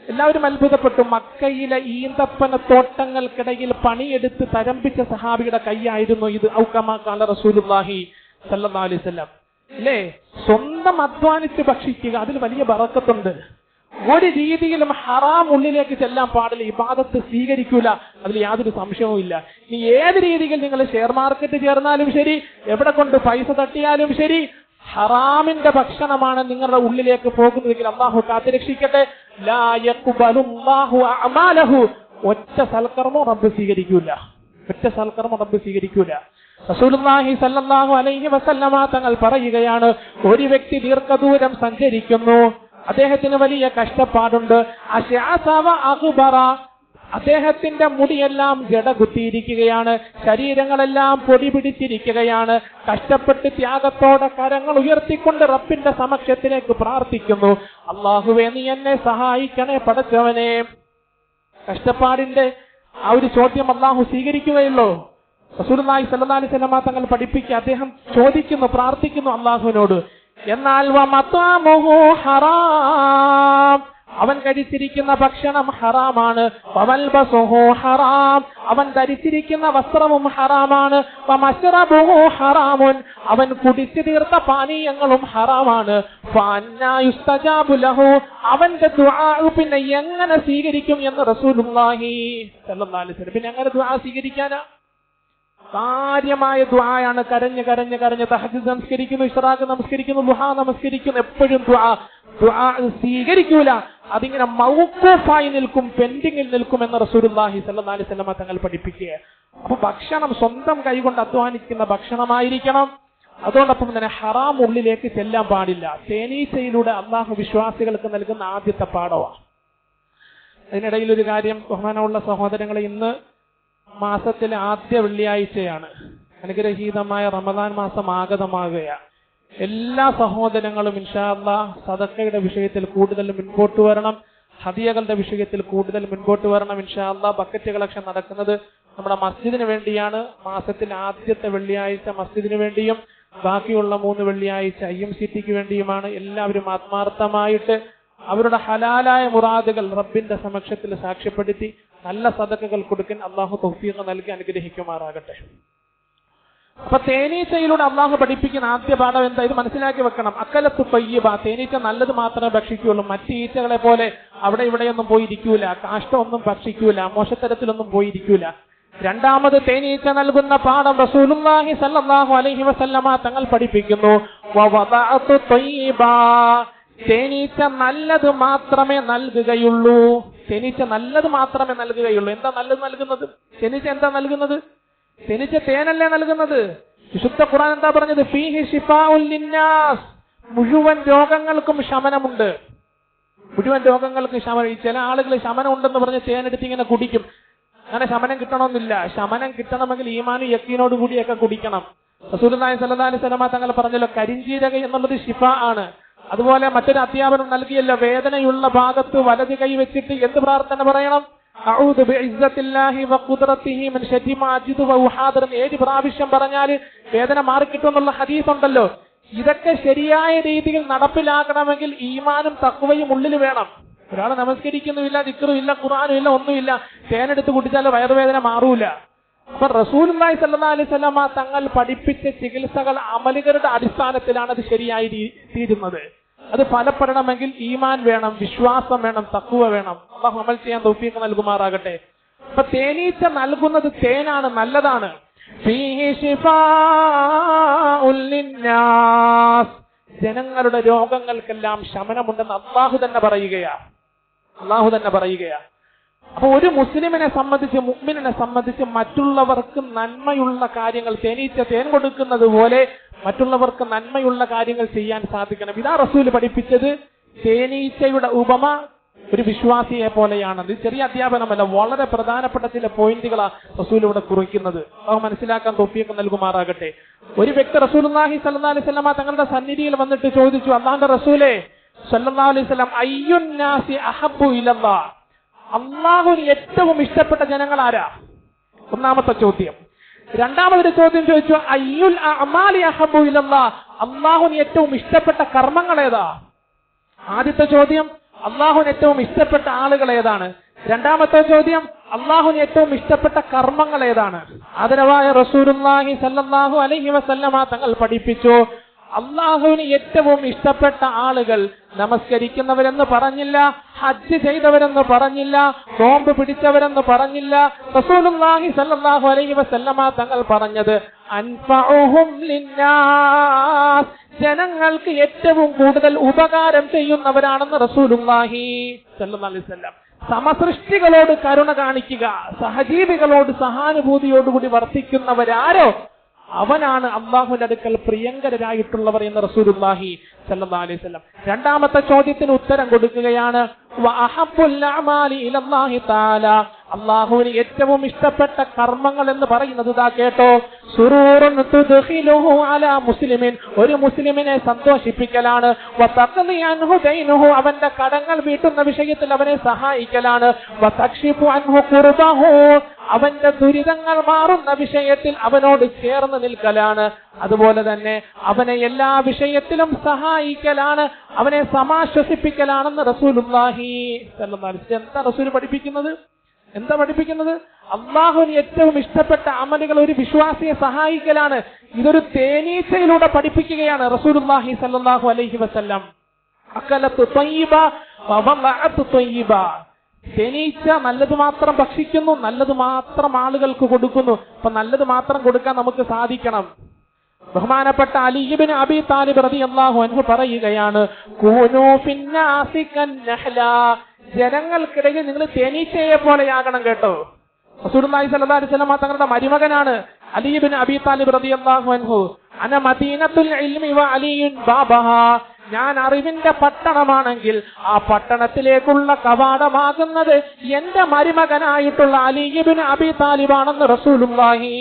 എല്ലാവരും അത്ഭുതപ്പെട്ടു. മക്കയിലെ ഈന്തപ്പന തോട്ടങ്ങൾക്കിടയിൽ പണിയെടുത്ത് തരംപിച്ച സഹാബിയുടെ കൈയായിരുന്നു ഇത്. ഔകമാ ഖാല റസൂലുള്ളാഹി സ്വല്ലല്ലാഹു അലൈഹി വസല്ലം. അല്ലേ, സ്വന്തം അധ്വാനിച്ച് ഭക്ഷിക്കുക, അതിൽ വലിയ ബറക്കത്തുണ്ട്. ഒരു രീതിയിലും ഹറാം ഉള്ളിലേക്ക് ചെല്ലാൻ പാടില്ല. ഇബാദത്ത് സ്വീകരിക്കൂല, അതിൽ യാതൊരു സംശയവും ഇല്ല. ഇനി ഏത് രീതിയിൽ നിങ്ങൾ ഷെയർ മാർക്കറ്റ് ചേർന്നാലും ശരി, എവിടെ കൊണ്ട് പൈസ തട്ടിയാലും ശരി, ഹറാമിന്റെ ഭക്ഷണമാണ് നിങ്ങളുടെ ഉള്ളിലേക്ക് പോകുന്നതെങ്കിൽ അല്ലാഹു കാത്തുരക്ഷിക്കട്ടെ. ലാ യഖ്ബലുല്ലാഹു അഅമാലഹു, ഒറ്റ സൽക്കർമ്മം റബ്ബ് സ്വീകരിക്കൂല. ഒറ്റ സൽക്കർമ്മം റബ്ബ് സ്വീകരിക്കൂല. റസൂലുള്ളാഹി സ്വല്ലല്ലാഹു അലൈഹി വസല്ലമ തങ്ങൾ പറയുകയാണ്, ഒരു വ്യക്തി ദീർഘദൂരം സഞ്ചരിക്കുന്നു, അദ്ദേഹത്തിന് വലിയ കഷ്ടപ്പാടുണ്ട്. അശഅസവ അഗ്ബറ, അദ്ദേഹത്തിന്റെ മുടിയെല്ലാം ജട കുത്തിയിരിക്കുകയാണ്, ശരീരങ്ങളെല്ലാം പൊടി പിടിച്ചിരിക്കുകയാണ്. കഷ്ടപ്പെട്ട് ത്യാഗത്തോടെ കരങ്ങൾ ഉയർത്തിക്കൊണ്ട് റബ്ബിന്റെ സമക്ഷത്തിലേക്ക് പ്രാർത്ഥിക്കുന്നു, അല്ലാഹുവേ നീ എന്നെ സഹായിക്കണേ പടച്ചവനെ. കഷ്ടപ്പാടിന്റെ ആ ഒരു ചോദ്യം അല്ലാഹു സ്വീകരിക്കുകയുള്ളൂ. റസൂലുള്ളാഹി സ്വല്ലല്ലാഹു അലൈഹി വസല്ലം തങ്ങൾ പഠിപ്പിക്കുക, അദ്ദേഹം ചോദിക്കുന്നു, പ്രാർത്ഥിക്കുന്നു അല്ലാഹുവിനോട്. എന്നാൽ വമത്അമുഹു ഹറാം, അവൻ കഴിച്ചിരിക്കുന്ന ഭക്ഷണം ഹറാമാണ്. വമൽബസുഹു ഹറാം, അവൻ ധരിച്ചിരിക്കുന്ന വസ്ത്രവും ഹറാമാണ്. വമശ്റബുഹു ഹറാമുൻ, അവൻ കുടിച്ചു തീർത്ത പാനീയങ്ങളും ഹറാമാണ്. ഫഅന്നാ യുസ്തജാബു ലഹു, അവന്റെ ദുആ പിന്നെ എങ്ങനെ സ്വീകരിക്കും എന്ന് റസൂലുള്ളാഹി സ്വല്ലല്ലാഹു അലൈഹി വസല്ലം. പിന്നെ എങ്ങനെ ദുആ സ്വീകരിക്കാനാ? കാര്യമായ ദുആയാണ്. കരഞ്ഞ് കരഞ്ഞ് കരഞ്ഞ് തഹജ്ജുദ് നമസ്കരിക്കുന്നു, ഇശ്റാഖ് നമസ്കരിക്കുന്നു, ദുആ നമസ്കരിക്കുന്നു, എപ്പോഴും ദുആ സ്വീകരിക്കൂല. അതിങ്ങനെ മൗഖൂഫായി നിൽക്കും, പെൻഡിങ്ങിൽ നിൽക്കും എന്ന് റസൂലുള്ളാഹി സ്വല്ലല്ലാഹി അലൈഹി വസല്ലം തങ്ങൾ പഠിപ്പിക്കുക. അപ്പൊ ഭക്ഷണം സ്വന്തം കൈകൊണ്ട് അധ്വാനിക്കുന്ന ഭക്ഷണമായിരിക്കണം. അതോടൊപ്പം തന്നെ ഹറാം ഉള്ളിലേക്ക് ചെല്ലാൻ പാടില്ല. തേനീച്ചയിലൂടെ അള്ളാഹു വിശ്വാസികൾക്ക് നൽകുന്ന ആദ്യത്തെ പാഠമാണ്. അതിനിടയിൽ ഒരു കാര്യം, ബഹുമാനമുള്ള സഹോദരങ്ങളെ, ഇന്ന് മാസത്തിലെ ആദ്യ വെള്ളിയാഴ്ചയാണ്. അനുഗ്രഹീതമായ റമദാൻ മാസം ആഗതമാകുകയാണ്. എല്ലാ സഹോദരങ്ങളും ഇൻഷാ അല്ലാഹ് സദഖയുടെ വിഷയത്തിൽ കൂടുതൽ മുൻപോട്ട് വരണം. ഹദിയകളുടെ വിഷയത്തിൽ കൂടുതൽ മുൻപോട്ട് വരണം. ഇൻഷാ അല്ലാഹ് ബക്കറ്റ് കളക്ഷൻ നടക്കുന്നത് നമ്മുടെ മസ്ജിദിന് വേണ്ടിയാണ്. മാസത്തിലെ ആദ്യത്തെ വെള്ളിയാഴ്ച മസ്ജിദിന് വേണ്ടിയും ബാക്കിയുള്ള 3 വെള്ളിയാഴ്ച IMCTക്ക് വേണ്ടിയുമാണ്. എല്ലാവരും ആത്മാർത്ഥമായിട്ട് അവരുടെ ഹലാലായ മുറാദുകൾ റബ്ബിന്റെ സമക്ഷത്തിൽ സാക്ഷ്യപ്പെടുത്തി നല്ല സദഖകൾ കൊടുക്കാൻ അള്ളാഹു തൗഫീഖ് നൽകി അനുഗ്രഹിക്കുമാറാകട്ടെ. അപ്പൊ തേനീച്ചയിലൂടെ അള്ളാഹു പഠിപ്പിക്കുന്ന ആദ്യ പാഠം എന്താ? ഇത് മനസ്സിലാക്കി വെക്കണം. അക്കലത്തു തയ്യിബ, തേനീച്ച നല്ലത് മാത്രമേ ഭക്ഷിക്കുകയുള്ളൂ. മറ്റ് ഈച്ചകളെ പോലെ അവിടെ ഇവിടെയൊന്നും പോയിരിക്കൂല, കാഷ്ടമൊന്നും ഭക്ഷിക്കൂല, മോശത്തരത്തിലൊന്നും പോയിരിക്കൂല. രണ്ടാമത് തേനീച്ച നൽകുന്ന പാഠം റസൂലുള്ളാഹി സ്വല്ലല്ലാഹു അലൈഹി വസല്ലമ തങ്ങൾ പഠിപ്പിക്കുന്നു. വവദഅതു തയ്യിബ, തേനീച്ച നല്ലത് മാത്രമേ നൽകുകയുള്ളൂ. തേനീച്ച നല്ലത് മാത്രമേ നൽകുകയുള്ളൂ. എന്താ നല്ലത് നൽകുന്നത്? തേനീച്ച എന്താ നൽകുന്നത്? തേനീച്ച തേനല്ലേ നൽകുന്നത്? വിശുദ്ധ ഖുർആൻ എന്താ പറഞ്ഞത്? ഫീഹി ശിഫാഉൻ ലിന്നാസ്, മുഴുവൻ രോഗങ്ങൾക്കും ശമനമുണ്ട്. മുഴുവൻ രോഗങ്ങൾക്കും ശമനം. ചില ആളുകൾ ശമനം ഉണ്ടെന്ന് പറഞ്ഞ് തേനെടുത്ത് ഇങ്ങനെ കുടിക്കും. അങ്ങനെ ശമനം കിട്ടണമെന്നില്ല. ശമനം കിട്ടണമെങ്കിൽ ഈമാനും യഖീനോട് കൂടിയൊക്കെ കുടിക്കണം. റസൂലുള്ളാഹി സ്വല്ലല്ലാഹി അലൈഹി വസല്ലം തങ്ങൾ പറഞ്ഞല്ലോ, കരിഞ്ചീരക എന്നുള്ളത് ശിഫ ആണ്. അതുപോലെ മറ്റൊരു അധ്യാപനം നൽകിയല്ലോ, വേദനയുള്ള ഭാഗത്ത് വലത് കൈ വെച്ചിട്ട് എന്ത് പ്രാർത്ഥന പറയണം? അഊദു ബിഇസ്സത്തില്ലാഹി വഖുദ്റതിഹി മിൻ ശർരി മാ അജിദു വഉഹാദിർ. 7 പ്രാവശ്യം പറഞ്ഞാൽ വേദന മാറിക്കിട്ടുമെന്നുള്ള ഹദീസ് ഉണ്ടല്ലോ. ഇതൊക്കെ ശരിയായ രീതിയിൽ നടപ്പിലാക്കണമെങ്കിൽ ഈമാനും തഖ്വയും ഉള്ളിൽ വേണം. ഒരാൾ നമസ്കരിക്കുന്നുമില്ല, ദിക്റും ഇല്ല, ഖുർആനും ഇല്ല, ഒന്നുമില്ല, തേനെടുത്ത് കുടിച്ചാൽ വയറുവേദന മാറൂല. അപ്പൊ റസൂലുള്ളാഹി സ്വല്ലല്ലാഹി അലൈഹി വസല്ലം തങ്ങൾ പഠിപ്പിച്ച ചികിത്സകൾ അമലുകളുടെ അടിസ്ഥാനത്തിലാണ് അത് ശരിയായി തീരുന്നത്. അത് ഫലപ്പെടണമെങ്കിൽ ഈമാൻ വേണം, വിശ്വാസം വേണം, തഖ്വ വേണം. അല്ലാഹു അമൽ ചെയ്യാൻ തൗഫീഖ് നൽകുമാറാകട്ടെ. അപ്പൊ തേനീച്ച നൽകുന്നത് തേനാണ്, നല്ലതാണ്. ഫീഹി ശിഫാഉൻ ലിന്നാസ്, ജനങ്ങളുടെ രോഗങ്ങൾക്കെല്ലാം ശമനമുണ്ടെന്ന് അല്ലാഹു തന്നെ പറയുകയാണ്. അപ്പൊ ഒരു മുസ്ലിമിനെ സംബന്ധിച്ച്, മുഅ്മിനിനെ സംബന്ധിച്ച് മറ്റുള്ളവർക്ക് നന്മയുള്ള കാര്യങ്ങൾ, തേനീച്ച തേൻ കൊടുക്കുന്നത് പോലെ മറ്റുള്ളവർക്ക് നന്മയുള്ള കാര്യങ്ങൾ ചെയ്യാൻ സാധിക്കണം. ഇതാ റസൂൽ പഠിപ്പിച്ചത്. തേനീച്ചയുടെ ഉപമ ഒരു വിശ്വാസിയെ പോലെയാണ്. ഇത് ചെറിയ അധ്യാപനമല്ല, വളരെ പ്രധാനപ്പെട്ട ചില പോയിന്റുകളാണ് റസൂൽ ഇവിടെ കുറിക്കുന്നത്. അത് മനസ്സിലാക്കാൻ തൗഫീഖ് നൽകുമാറാകട്ടെ. ഒരു വ്യക്തി റസൂലുള്ളാഹി സ്വല്ലല്ലാഹി അലൈഹി വസല്ലം തങ്ങളുടെ സന്നിധിയിൽ വന്നിട്ട് ചോദിച്ചു, അല്ലാഹുവിന്റെ റസൂലേ സ്വല്ലല്ലാഹു അലൈഹി വസല്ലം, അയ്യുൻ നാസി അഹബ്ബു ഇലല്ലാഹ്, അള്ളാഹുവിന് ഏറ്റവും ഇഷ്ടപ്പെട്ട ജനങ്ങൾ ആരാ? ഒന്നാമത്തെ ചോദ്യം. രണ്ടാമതൊരു ചോദ്യം ചോദിച്ചു, അയ്യുൽ അഅമാലി അഹബ്ബു ഇലല്ലാഹ്, അള്ളാഹുവിന് ഏറ്റവും ഇഷ്ടപ്പെട്ട കർമ്മങ്ങൾ ഏതാ? ആദ്യത്തെ ചോദ്യം, അള്ളാഹുവിന് ഏറ്റവും ഇഷ്ടപ്പെട്ട ആളുകൾ ഏതാണ്? രണ്ടാമത്തെ ചോദ്യം, അള്ളാഹുവിന് ഏറ്റവും ഇഷ്ടപ്പെട്ട കർമ്മങ്ങൾ ഏതാണ്? ആദരവായ റസൂലുള്ളാഹി സ്വല്ലല്ലാഹു അലൈഹി വസല്ലമ തങ്ങൾ പഠിപ്പിച്ചു, അള്ളാഹുവിന് ഏറ്റവും ഇഷ്ടപ്പെട്ട ആളുകൾ നമസ്കരിക്കുന്നവരെന്ന് പറഞ്ഞില്ല, ഹജ്ജ് ചെയ്തവരെന്ന് പറഞ്ഞില്ല, നോമ്പ് പിടിച്ചവരെന്ന് പറഞ്ഞില്ല. റസൂലുള്ളാഹി സ്വല്ലല്ലാഹു അലൈഹി വസല്ലമ തങ്ങൾ പറഞ്ഞത് അൻഫഉഹും ലിന്നാസ്, ജനങ്ങൾക്ക് ഏറ്റവും കൂടുതൽ ഉപകാരം ചെയ്യുന്നവരാണെന്ന് റസൂലുള്ളാഹി സ്വല്ലല്ലാഹു അലൈഹി വസല്ലം. സമസൃഷ്ടികളോട് കരുണ കാണിക്കുക, സഹജീവികളോട് സഹാനുഭൂതിയോടുകൂടി വർത്തിക്കുന്നവരാരോ അവനാണ് അള്ളാഹുവിന്റെ അടുക്കൽ പ്രിയങ്കരായിട്ടുള്ളവർ എന്ന് റസൂലുള്ളാഹി സ്വല്ലല്ലാഹു അലൈഹി വസല്ലം. രണ്ടാമത്തെ ചോദ്യത്തിന് ഉത്തരം കൊടുക്കുകയാണ്, വഅഹബ്ബുൽ അഅമാലി ഇലല്ലാഹി തആല, അള്ളാഹുവിന് ഏറ്റവും ഇഷ്ടപ്പെട്ട കർമ്മങ്ങൾ എന്ന് പറയുന്നത് ഇതാ കേട്ടോ, സുറൂറുൻ തുദ്ഖിലുഹു അലാ മുസ്ലിമിൻ, ഒരു മുസ്ലിമിനെ സന്തോഷിപ്പിക്കലാണ്, വതഖ്ലി അൻഹു ദൈനുഹു, അവന്റെ കടങ്ങൾ വീട്ടുന്ന വിഷയത്തിൽ അവനെ സഹായിക്കലാണ്, വതക്ഷിഫു അൻഹു ഖുർബഹു, അവന്റെ ദുരിതങ്ങൾ മാറുന്ന വിഷയത്തിൽ അവനോട് ചേർന്ന് നിൽക്കലാണ്, അതുപോലെ തന്നെ അവനെ എല്ലാ വിഷയത്തിലും സഹായിക്കലാണ്, അവനെ സമാശ്വസിപ്പിക്കലാണെന്ന് റസൂലുള്ളാഹി സ്വല്ലല്ലാഹു അലൈഹി വസല്ലം. എന്താ റസൂൽ പഠിപ്പിക്കുന്നത്? അള്ളാഹുവിന് ഏറ്റവും ഇഷ്ടപ്പെട്ട അമലുകൾ ഒരു വിശ്വാസിയെ സഹായിക്കലാണ്. ഇതൊരു തേനീച്ചയിലൂടെ പഠിപ്പിക്കുകയാണ് റസൂലുള്ളാഹി സ്വല്ലല്ലാഹു അലൈഹി വസല്ലം. അക്കലത്തു തയ്യിബ വവളഅത്തു തയ്യിബ, തേനീച്ച നല്ലത് മാത്രം ഭക്ഷിക്കുന്നു, നല്ലത് മാത്രം ആളുകൾക്ക് കൊടുക്കുന്നു. അപ്പൊ നല്ലത് മാത്രം കൊടുക്കാൻ നമുക്ക് സാധിക്കണം. ബഹുമാനപ്പെട്ട അലി ഇബ്നു അബീ താലിബ് റളിയല്ലാഹു അൻഹു പറയുകയാണ്, കൂനൂ ഫിന്നാസി കന്നഹ്ല, ജനങ്ങൾക്കിടയിൽ നിങ്ങൾ തേനീച്ചയെ പോലെയാകണം കേട്ടോ. റസൂലുള്ളാഹി സ്വല്ലല്ലാഹു അലൈഹി വസല്ലം തങ്ങളുടെ മരുമകനാണ് അലി ഇബ്നു അബീ താലിബ് റളിയല്ലാഹു അൻഹു. അന മദീനത്തുൽ ഇൽമി വ അലിയുൻ ബാബഹാ, ഞാൻ അറിവിന്റെ പട്ടണമാണെങ്കിൽ ആ പട്ടണത്തിലേക്കുള്ള കവാടമാകുന്നത് എന്റെ മരുമകനായിട്ടുള്ള അലി ഇബ്നു അബീ താലിബാണെന്ന് റസൂലുള്ളാഹി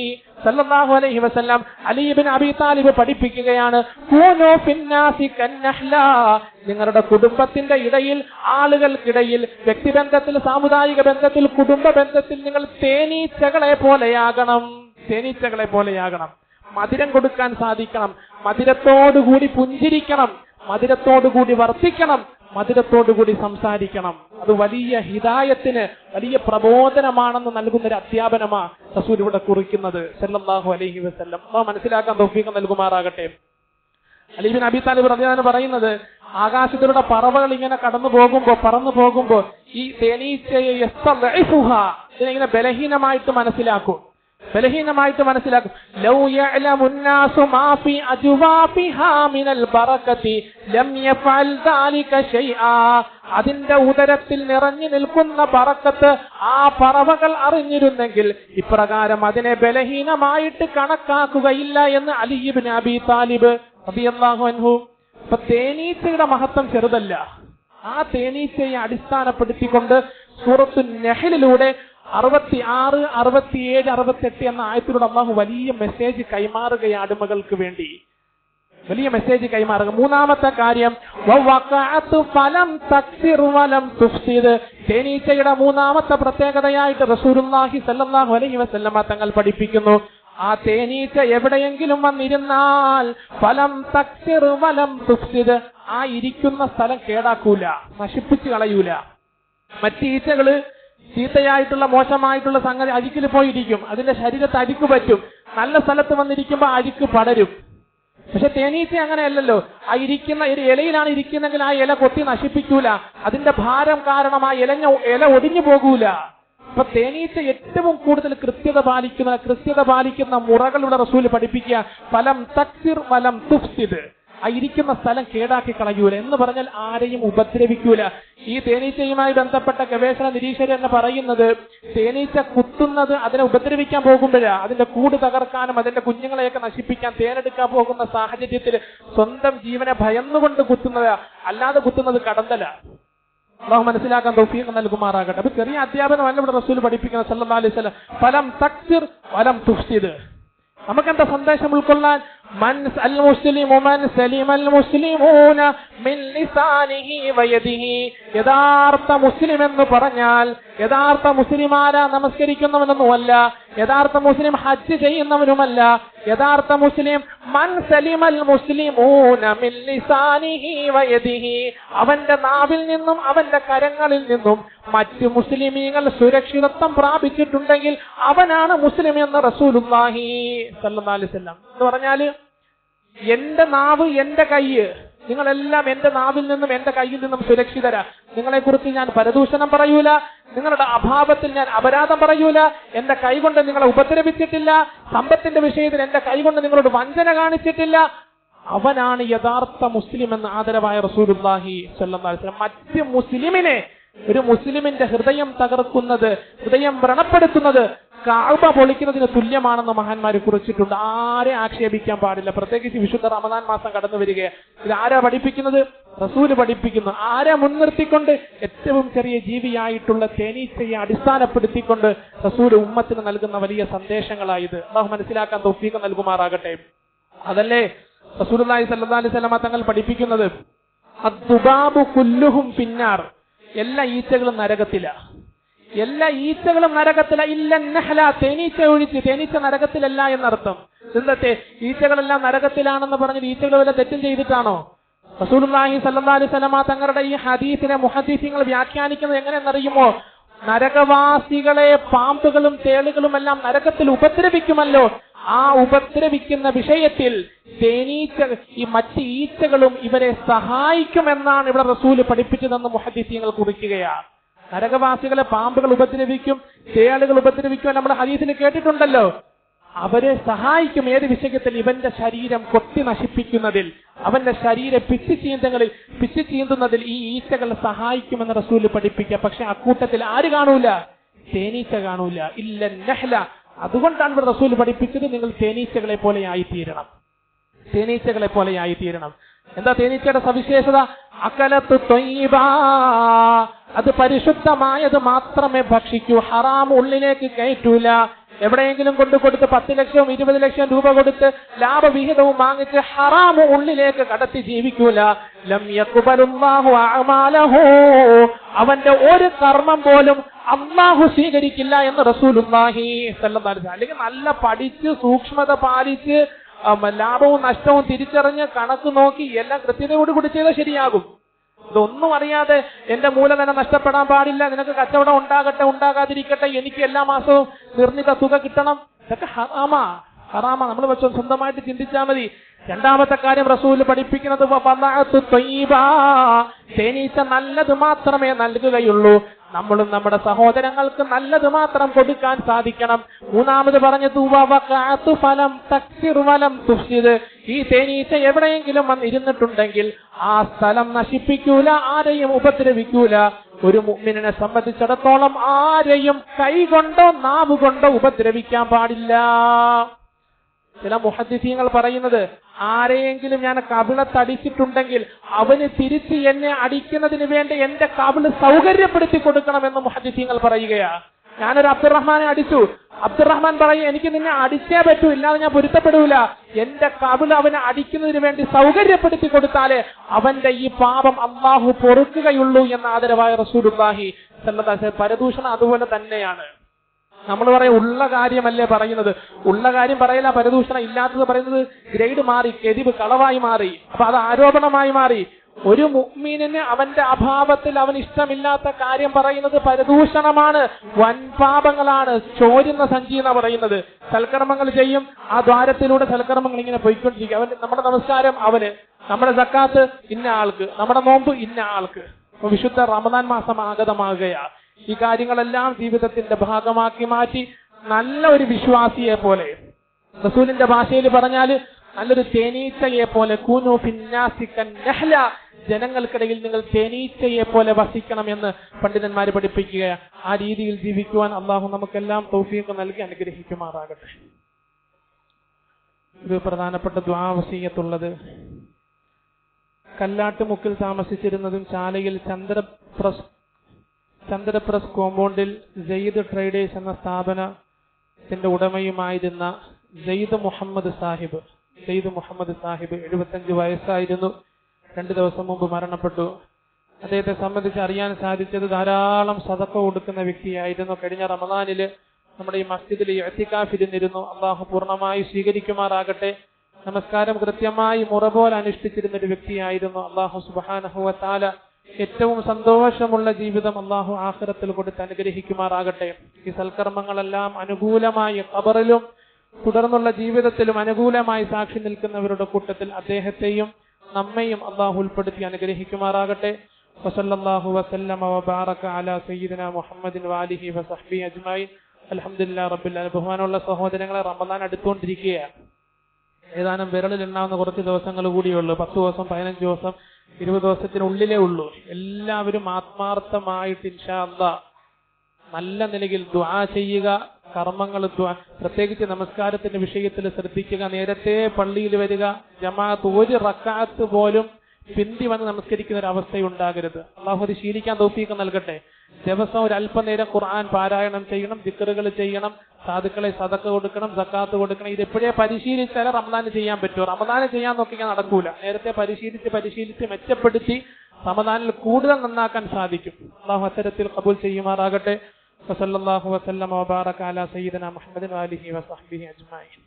സല്ലല്ലാഹു അലൈഹി വസല്ലം അലി ഇബ്നു അബീ താലിബ് പഠിപ്പിക്കുകയാണ്. കൂനൂ ഫിന്നാസി കന്നഹ്ല, നിങ്ങളുടെ കുടുംബത്തിന്റെ ഇടയിൽ, ആളുകൾക്കിടയിൽ, വ്യക്തിബന്ധത്തിൽ, സാമുദായിക ബന്ധത്തിൽ, കുടുംബ ബന്ധത്തിൽ നിങ്ങൾ തേനീച്ചകളെ പോലെയാകണം. തേനീച്ചകളെ പോലെയാകണം. മധുരം കൊടുക്കാൻ സാധിക്കണം, മധുരത്തോടുകൂടി പുഞ്ചിരിക്കണം, മധുരത്തോടുകൂടി വർത്തിക്കണം, മധുരത്തോടുകൂടി സംസാരിക്കണം. അത് വലിയ ഹിദായത്തിന്, വലിയ പ്രബോധനമാണെന്ന് നൽകുന്നൊരു അധ്യാപനമാണ് റസൂൽ ഇവിടെ കുറിക്കുന്നത് സല്ലല്ലാഹു അലൈഹി വസല്ലം. മനസ്സിലാക്കാൻ തൗഫീഖ് നൽകുമാറാകട്ടെ. അലി ഇബ്നു അബീ താലിബ് റളിയല്ലാഹു അൻഹു പറയുന്നത്, ആകാശത്തിലൂടെ പറവകൾ ഇങ്ങനെ പറന്നു പോകുമ്പോ ഈ തേനീച്ചയെ ഇതിനെ ബലഹീനമായിട്ട് മനസ്സിലാക്കും. ലൗ യഅലമുന്നാസു മാ ഫീ അജ്വാഫിഹാ മിനൽ ബറകതി ലം യഫഅൽ ദാലിക ശൈആ, അതിന്റെ ഉദരത്തിൽ നിറഞ്ഞു നിൽക്കുന്ന ബറക്കത്ത് ആ പറവകൾ അറിഞ്ഞിരുന്നെങ്കിൽ ഇപ്രകാരം അതിനെ ബലഹീനമായിട്ട് കണക്കാക്കുകയില്ല എന്ന് അലി ഇബ്നു അബീ താലിബ് റളിയല്ലാഹു അൻഹു. അപ്പൊ തേനീച്ചയുടെ മഹത്വം ചെറുതല്ല. ആ തേനീച്ചയെ അടിസ്ഥാനപ്പെടുത്തിക്കൊണ്ട് സൂറത്തുൻ നഹ്ലിലൂടെ 66, 67, 68 എന്ന ആയത്തിലൂടെ അല്ലാഹു വലിയ മെസ്സേജ് കൈമാറുകയാണ് അടിമകൾക്ക് വേണ്ടി. വലിയ മെസ്സേജ് കൈമാറുക. മൂന്നാമത്തെ കാര്യം, തേനീച്ചയുടെ മൂന്നാമത്തെ പ്രത്യേകതയായിട്ട് റസൂലുള്ളാഹി സ്വല്ലല്ലാഹു അലൈഹി വസല്ലം തങ്ങൾ പഠിപ്പിക്കുന്നു, ആ തേനീച്ച എവിടെയെങ്കിലും വന്നിരുന്നാൽ ഫലം തക്സിർ വലം തുഫ്സിദ്, ആ ഇരിക്കുന്ന സ്ഥലം കേടാക്കൂല, നശിപ്പിച്ചു കളയൂല. മറ്റീച്ചകള് ചീത്തയായിട്ടുള്ള മോശമായിട്ടുള്ള സംഗതി അഴുക്കിൽ പോയിരിക്കും, അതിന്റെ ശരീരത്തെ അഴുക്ക് പറ്റും. നല്ല സ്ഥലത്ത് വന്നിരിക്കുമ്പോൾ അഴുക്ക് പടരും. പക്ഷെ തേനീച്ച അങ്ങനെയല്ലല്ലോ. ആ ഇരിക്കുന്ന ഒരു ഇലയിലാണ് ഇരിക്കുന്നെങ്കിൽ ആ ഇല കൊത്തി നശിപ്പിക്കൂല. അതിന്റെ ഭാരം കാരണം ആ ഇല ഒടിഞ്ഞു പോകൂല. അപ്പൊ തേനീച്ച ഏറ്റവും കൂടുതൽ കൃത്യത പാലിക്കുന്ന മുറകളുടെ റസൂൽ പഠിപ്പിക്കുക, ഫലം തക്സിർ വലം തുഫ്സിദ്, ആ ഇരിക്കുന്ന സ്ഥലം കേടാക്കി കളയൂല എന്ന് പറഞ്ഞാൽ ആരെയും ഉപദ്രവിക്കൂല. ഈ തേനീച്ചയുമായി ബന്ധപ്പെട്ട ഗവേഷണ നിരീക്ഷകർ എന്ന് പറയുന്നത്, തേനീച്ച കുത്തുന്നത് അതിനെ ഉപദ്രവിക്കാൻ പോകുമ്പോഴാ, അതിന്റെ കൂട് തകർക്കാനും അതിന്റെ കുഞ്ഞുങ്ങളെയൊക്കെ നശിപ്പിക്കാൻ തേനെടുക്കാൻ പോകുന്ന സാഹചര്യത്തിൽ സ്വന്തം ജീവനെ ഭയന്നുകൊണ്ട് കുത്തുന്നതാ, അല്ലാതെ കുത്തുന്നത് കടന്തല. അല്ലാഹു മനസ്സിലാക്കാൻ തൗഫീഖ് നൽകുമാറാകട്ടെ. അപ്പൊ ചെറിയ അധ്യാപനമല്ല ഇവിടെ റസൂൽ പഠിപ്പിക്കുന്നത് സല്ലല്ലാഹു അലൈഹി വസല്ലം, ഫലം തക്സിർ വലം തുഫ്സിദ്. നമുക്കെന്താ സന്ദേശം ഉൾക്കൊള്ളാൻ? മൻ അൽ മുസ്ലിമു മൻ സലിമൽ മുസ്ലിമൂന മിൻ ലിസാനിഹി വയദിഹി. യഥാർത്ഥ മുസ്ലിം എന്ന് പറഞ്ഞാൽ യഥാർത്ഥ മുസ്ലിമാരാ നമസ്കരിക്കുന്നവനൊന്നുമല്ല, യഥാർത്ഥ മുസ്ലിം ഹജ്ജ് ചെയ്യുന്നവനുമല്ല. യഥാർത്ഥ മുസ്ലിം മൻ സലിമൽ മുസ്ലിമൂന മിൻ ലിസാനിഹി വയദിഹി, അവന്റെ നാവിൽ നിന്നും അവന്റെ കരങ്ങളിൽ നിന്നും മറ്റു മുസ്ലിമീങ്ങൾ സുരക്ഷിതത്വം പ്രാപിച്ചിട്ടുണ്ടെങ്കിൽ അവനാണ് മുസ്ലിം എന്ന് റസൂലുള്ളാഹി സ്വല്ലല്ലാഹു അലൈഹി വസല്ലം. എന്ന് പറഞ്ഞാല് എന്റെ നാവ്, എന്റെ കയ്യ്, നിങ്ങളെല്ലാം എന്റെ നാവിൽ നിന്നും എന്റെ കയ്യിൽ നിന്നും സുരക്ഷിതരാ. നിങ്ങളെ കുറിച്ച് ഞാൻ പരദൂഷണം പറയൂല, നിങ്ങളുടെ അഭാവത്തിൽ ഞാൻ അപരാധം പറയൂല, എന്റെ കൈകൊണ്ട് നിങ്ങളെ ഉപദ്രവിച്ചിട്ടില്ല, സമ്പത്തിന്റെ വിഷയത്തിൽ എന്റെ കൈകൊണ്ട് നിങ്ങളോട് വഞ്ചന കാണിച്ചിട്ടില്ല. അവനാണ് യഥാർത്ഥ മുസ്ലിം എന്ന് ആദരവായ റസൂലുള്ളാഹി സ്വല്ലല്ലാഹു അലൈഹി വസല്ലം. മറ്റ് മുസ്ലിമിനെ, ഒരു മുസ്ലിമിന്റെ ഹൃദയം തകർക്കുന്നത്, ഹൃദയം വ്രണപ്പെടുത്തുന്നത് കഅബ പൊളിക്കുന്നതിന് തുല്യമാണെന്ന് മഹാന്മാര് കുറിച്ചിട്ടുണ്ട്. ആരെ ആക്ഷേപിക്കാൻ പാടില്ല. പ്രത്യേകിച്ച് വിശുദ്ധ റമദാൻ മാസം കടന്നു വരികയാണ്. ഇത് ആരാ പഠിപ്പിക്കുന്നത്? റസൂല് പഠിപ്പിക്കുന്നു. ആരെ മുൻനിർത്തിക്കൊണ്ട്? ഏറ്റവും ചെറിയ ജീവിയായിട്ടുള്ള തേനീച്ചയെ അടിസ്ഥാനപ്പെടുത്തിക്കൊണ്ട് റസൂല് ഉമ്മത്തിന് നൽകുന്ന വലിയ സന്ദേശങ്ങളായത്. അല്ലാഹു മനസ്സിലാക്കാൻ തൗഫീഖ് നൽകുമാറാകട്ടെ. അതല്ലേ റസൂലുള്ളാഹി സ്വല്ലല്ലാഹു അലൈഹി വസല്ലം തങ്ങൾ പഠിപ്പിക്കുന്നത്, അദ്ദുബാബു കുല്ലുഹും ഫിന്നാർ, എല്ലാ ഈച്ചകളും നരകത്തില. എല്ലാ ഈച്ചകളും നരകത്തില, ഇല്ല നഹ്ല, തേനീച്ച ഒഴിച്ച്. തേനീച്ച നരകത്തിലല്ല എന്നർത്ഥം. എന്തത്തെ ഈച്ചകളെല്ലാം നരകത്തിലാണെന്ന് പറഞ്ഞത് ഈച്ചകൾ വല്ല തെറ്റും ചെയ്തിട്ടാണോ? റസൂലുള്ളാഹി സ്വല്ലല്ലാഹു അലൈഹി വസല്ലം തങ്ങളുടെ ഈ ഹദീസിനെ മുഹദ്ദിസീങ്ങൾ വ്യാഖ്യാനിക്കുന്നത് എങ്ങനെയെന്നറിയുമോ? നരകവാസികളെ പാമ്പുകളും തേളുകളും എല്ലാം നരകത്തിൽ ഉപദ്രവിക്കുമല്ലോ, ആ ഉപദ്രവിക്കുന്ന വിഷയത്തിൽ തേനീച്ച, ഈ മറ്റ് ഈച്ചകളും ഇവരെ സഹായിക്കുമെന്നാണ് ഇവിടെ റസൂല് പഠിപ്പിച്ചതെന്ന് മുഹദ്ദിസീങ്ങൾ കുറിക്കുകയാണ്. നരകവാസികളെ പാമ്പുകൾ ഉപദ്രവിക്കും, തേളുകൾ ഉപദ്രവിക്കും, നമ്മുടെ ഹദീസിൽ കേട്ടിട്ടുണ്ടല്ലോ. അവരെ സഹായിക്കും ഏത് വിഷയത്തിൽ? ഇവന്റെ ശരീരം കൊത്തി നശിപ്പിക്കുന്നതിൽ, അവന്റെ ശരീര പിച്ചു ചീന്തുന്നതിൽ ഈ ഈച്ചകൾ സഹായിക്കുമെന്ന് റസൂല് പഠിപ്പിക്കുക. പക്ഷെ അക്കൂട്ടത്തിൽ ആര് കാണൂല? തേനീച്ച കാണൂല. ഇല്ല നഹ്ല. അതുകൊണ്ടാണ് ഇവിടെ റസൂല് പഠിപ്പിച്ചത്, നിങ്ങൾ തേനീച്ചകളെ പോലെ ആയിത്തീരണം. തേനീച്ചകളെ പോലെ ആയിത്തീരണം. എന്താ തേനീച്ചയുടെ സവിശേഷത? അകലത്തു ത്വയ്യിബാ, അത് പരിശുദ്ധമായത് മാത്രമേ ഭക്ഷിക്കൂ, ഹറാം ഉള്ളിലേക്ക് കയറ്റൂല. എവിടെയെങ്കിലും കൊടുത്ത് 10 ലക്ഷം 20 ലക്ഷം രൂപ കൊടുത്ത് ലാഭവിഹിതവും വാങ്ങിച്ച് ഹറാമ് ഉള്ളിലേക്ക് കടത്തി ജീവിക്കൂല. ലം യഖ്ബലുല്ലാഹു അഅമാലഹു, അവന്റെ ഒരു കർമ്മം പോലും അല്ലാഹു സ്വീകരിക്കില്ല എന്ന് റസൂലുള്ളാഹി സ്വല്ലല്ലാഹു അലൈഹി വസല്ലം. അല്ലെങ്കിൽ നല്ല പഠിച്ച് സൂക്ഷ്മത പാലിച്ച് ലാഭവും നഷ്ടവും തിരിച്ചറിഞ്ഞ് കണക്ക് നോക്കി എല്ലാം കൃത്യതയോടുകൂടി ചെയ്താൽ ശരിയാകും. ഇതൊന്നും അറിയാതെ എന്റെ മൂലധനം നഷ്ടപ്പെടാൻ പാടില്ല, നിനക്ക് കച്ചവടം ഉണ്ടാകട്ടെ ഉണ്ടാകാതിരിക്കട്ടെ, എനിക്ക് എല്ലാ മാസവും നിർണിത തുക കിട്ടണം, ഇതൊക്കെ ഹറാമാ. നമ്മൾ വെച്ചോ സ്വന്തമായിട്ട് ചിന്തിച്ചാൽ മതി. രണ്ടാമത്തെ കാര്യം റസൂല് പഠിപ്പിക്കുന്നത് തേനീച്ച നല്ലത് മാത്രമേ നൽകുകയുള്ളൂ. നമ്മളും നമ്മുടെ സഹോദരങ്ങൾക്ക് നല്ലത് മാത്രം കൊടുക്കാൻ സാധിക്കണം. മൂന്നാമത് പറഞ്ഞത് ഫലം തക്സിർവലം തുഫ്സിദ്, ഈ തേനീച്ച എവിടെയെങ്കിലും വന്നിരുന്നിട്ടുണ്ടെങ്കിൽ ആ സ്ഥലം നശിപ്പിക്കൂല, ആരെയും ഉപദ്രവിക്കൂല. ഒരു മുഅ്മിനിനെ സംബന്ധിച്ചിടത്തോളം ആരെയും കൈകൊണ്ടോ നാവുകൊണ്ടോ ഉപദ്രവിക്കാൻ പാടില്ല. ചില മുഹദ്ദിസീങ്ങൾ പറയുന്നത്, ആരെയെങ്കിലും ഞാൻ കവിളത്തടിച്ചിട്ടുണ്ടെങ്കിൽ അവന് തിരിച്ച് എന്നെ അടിക്കുന്നതിന് വേണ്ടി എന്റെ കവിള് സൗകര്യപ്പെടുത്തി കൊടുക്കണമെന്ന് മുഹദ്ദിസീങ്ങൾ പറയുകയാ. ഞാനൊരു അബ്ദുറഹ്മാനെ അടിച്ചു, അബ്ദുറഹ്മാൻ പറയും എനിക്ക് നിന്നെ അടിച്ചേ പറ്റൂ, ഇല്ലാതെ ഞാൻ പൊരുത്തപ്പെടൂല. എന്റെ കവിള് അവനെ അടിക്കുന്നതിന് വേണ്ടി സൗകര്യപ്പെടുത്തി കൊടുത്താലേ അവന്റെ ഈ പാപം അള്ളാഹു പൊറുക്കുകയുള്ളൂ എന്ന് ആദരവായ റസൂലുള്ളാഹി സ്വല്ലല്ലാഹു അലൈഹി വസല്ലം. പരദൂഷണം അതുപോലെ തന്നെയാണ്. നമ്മൾ പറയും ഉള്ള കാര്യമല്ലേ പറയുന്നത്, ഉള്ള കാര്യം പറയില്ല പരദൂഷണം, ഇല്ലാത്തത് പറയുന്നത് ഗ്രേഡ് മാറി, കെതിബ് കളവായി മാറി, അപ്പൊ അത് ആരോപണമായി മാറി. ഒരു മുഅ്മിനിന് അവന്റെ അഭാവത്തിൽ അവന് ഇഷ്ടമില്ലാത്ത കാര്യം പറയുന്നത് പരദൂഷണമാണ്, വൻപാപങ്ങളാണ്. ചോരുന്ന സഞ്ചി എന്നാ പറയുന്നത്. സൽക്കർമ്മങ്ങൾ ചെയ്യും, ആ ദ്വാരത്തിലൂടെ സൽക്കർമ്മങ്ങൾ ഇങ്ങനെ പോയിക്കൊണ്ടിരിക്കും. അവൻ നമ്മുടെ നമസ്കാരം അവന്, നമ്മുടെ സക്കാത്ത് ഇന്ന ആൾക്ക്, നമ്മുടെ നോമ്പ് ഇന്ന ആൾക്ക്. വിശുദ്ധ റമദാൻ മാസം ആഗതമാകുകയാ. ഈ കാര്യങ്ങളെല്ലാം ജീവിതത്തിന്റെ ഭാഗമാക്കി മാറ്റി നല്ല ഒരു വിശ്വാസിയെ പോലെ, റസൂലിന്റെ ഭാഷയിൽ പറഞ്ഞാൽ നല്ലൊരു തേനീച്ചയെ പോലെ, കൂനു ഫിന്നാസി കന്നഹ്ല, ജനങ്ങൾക്കിടയിൽ നിങ്ങൾ തേനീച്ചയെ പോലെ വസിക്കണം എന്ന് പണ്ഡിതന്മാര് പഠിപ്പിക്കുകയാണ്. ആ രീതിയിൽ ജീവിക്കുവാൻ അള്ളാഹു നമുക്കെല്ലാം തൗഫീഖ് നൽകി അനുഗ്രഹിക്കുമാറാകട്ടെ. ഇത് പ്രധാനപ്പെട്ട ദുആ വസിയ്യത്തുള്ളത്, കല്ലാട്ടുമുക്കിൽ താമസിച്ചിരുന്നതും ചാലയിൽ ചന്ദ്രപ്രസ് കോമ്പൗണ്ടിൽ സെയ്ദ് ട്രേഡേഴ്സ് എന്ന സ്ഥാപനത്തിന്റെ ഉടമയുമായിരുന്ന സെയ്ദ് മുഹമ്മദ് സാഹിബ് 75 വയസ്സായിരുന്നു. 2 ദിവസം മുമ്പ് മരണപ്പെട്ടു. അദ്ദേഹത്തെ സംബന്ധിച്ച് അറിയാൻ സാധിച്ചത് ധാരാളം സദഖ കൊടുക്കുന്ന വ്യക്തിയായിരുന്നു. കഴിഞ്ഞ റമദാനില് നമ്മുടെ ഈ മസ്ജിദിൽ ഇഅ്തികാഫിരുന്നിരുന്നു. അള്ളാഹു പൂർണ്ണമായി സ്വീകരിക്കുമാറാകട്ടെ. നമസ്കാരം കൃത്യമായി മുറ പോലെ അനുഷ്ഠിച്ചിരുന്ന ഒരു വ്യക്തിയായിരുന്നു. അള്ളാഹു സുബ്ഹാനഹു വ തആല ഏറ്റവും സന്തോഷമുള്ള ജീവിതം അള്ളാഹു ആഖിറത്തിൽ കൊടുത്ത് അനുഗ്രഹിക്കുമാറാകട്ടെ. ഈ സൽക്കർമ്മങ്ങളെല്ലാം അനുകൂലമായി ഖബറിലും തുടർന്നുള്ള ജീവിതത്തിലും അനുകൂലമായി സാക്ഷി നിൽക്കുന്നവരുടെ കൂട്ടത്തിൽ അദ്ദേഹത്തെയും നമ്മയും അള്ളാഹു ഉൾപ്പെടുത്തി അനുഗ്രഹിക്കുമാറാകട്ടെ. വസല്ലല്ലാഹു വസല്ലമ വബാറക അലാ സയ്യിദിനാ മുഹമ്മദിൻ വആലിഹി വസഹ്ബിഹി അജ്മഈൻ. അൽഹംദുലില്ലാഹി റബ്ബിൽ ആലമീൻ. ബഹുമാനമുള്ള സഹോദരങ്ങളെ, റമദാൻ അടുത്തുകൊണ്ടിരിക്കുകയാണ്. ഏതാനും വിരലിൽ എണ്ണാവുന്ന കുറച്ച് ദിവസങ്ങൾ കൂടിയുള്ളൂ. 10 ദിവസം, 15 ദിവസം, 20 ദിവസത്തിനുള്ളിലേ ഉള്ളൂ. എല്ലാവരും ആത്മാർത്ഥമായിട്ട് ഇൻഷാ അല്ലാഹ് നല്ല നിലയിൽ ദുആ ചെയ്യുക. കർമ്മങ്ങൾ പ്രത്യേകിച്ച് നമസ്കാരത്തിന്റെ വിഷയത്തിൽ ശ്രദ്ധിക്കുക. നേരത്തെ പള്ളിയിൽ വരിക. ജമാഅത്ത് ഒരു റക്അത്ത് പോലും പിന്തി വന്ന് നമസ്കരിക്കുന്ന ഒരു അവസ്ഥയുണ്ടാകരുത്. അള്ളാഹു അത് ശീലിക്കാൻ തൗഫീഖ് നൽകട്ടെ. ദിവസം ഒരു അല്പനേരം ഖുർആൻ പാരായണം ചെയ്യണം, ദിക്റുകൾ ചെയ്യണം, സാധുക്കളെ സദഖ കൊടുക്കണം, സക്കാത്ത് കൊടുക്കണം. ഇതെപ്പോഴേ പരിശീലിച്ചാൽ റമദാന് ചെയ്യാൻ പറ്റുമോ? റമദാന് ചെയ്യാൻ നോക്കിയാൽ നടക്കൂല. നേരത്തെ പരിശീലിച്ച് മെച്ചപ്പെടുത്തി റമദാനിൽ കൂടുതൽ നന്നാക്കാൻ സാധിക്കും. അള്ളാഹു അത്തരത്തിൽ ഖബൂൽ ചെയ്യുമാറാകട്ടെ. വസല്ലല്ലാഹു വസല്ലമ വബാറക അലാ സയ്യിദിനാ മുഹമ്മദിൻ വആലിഹി വസഹ്ബിഹി അജ്മഈൻ.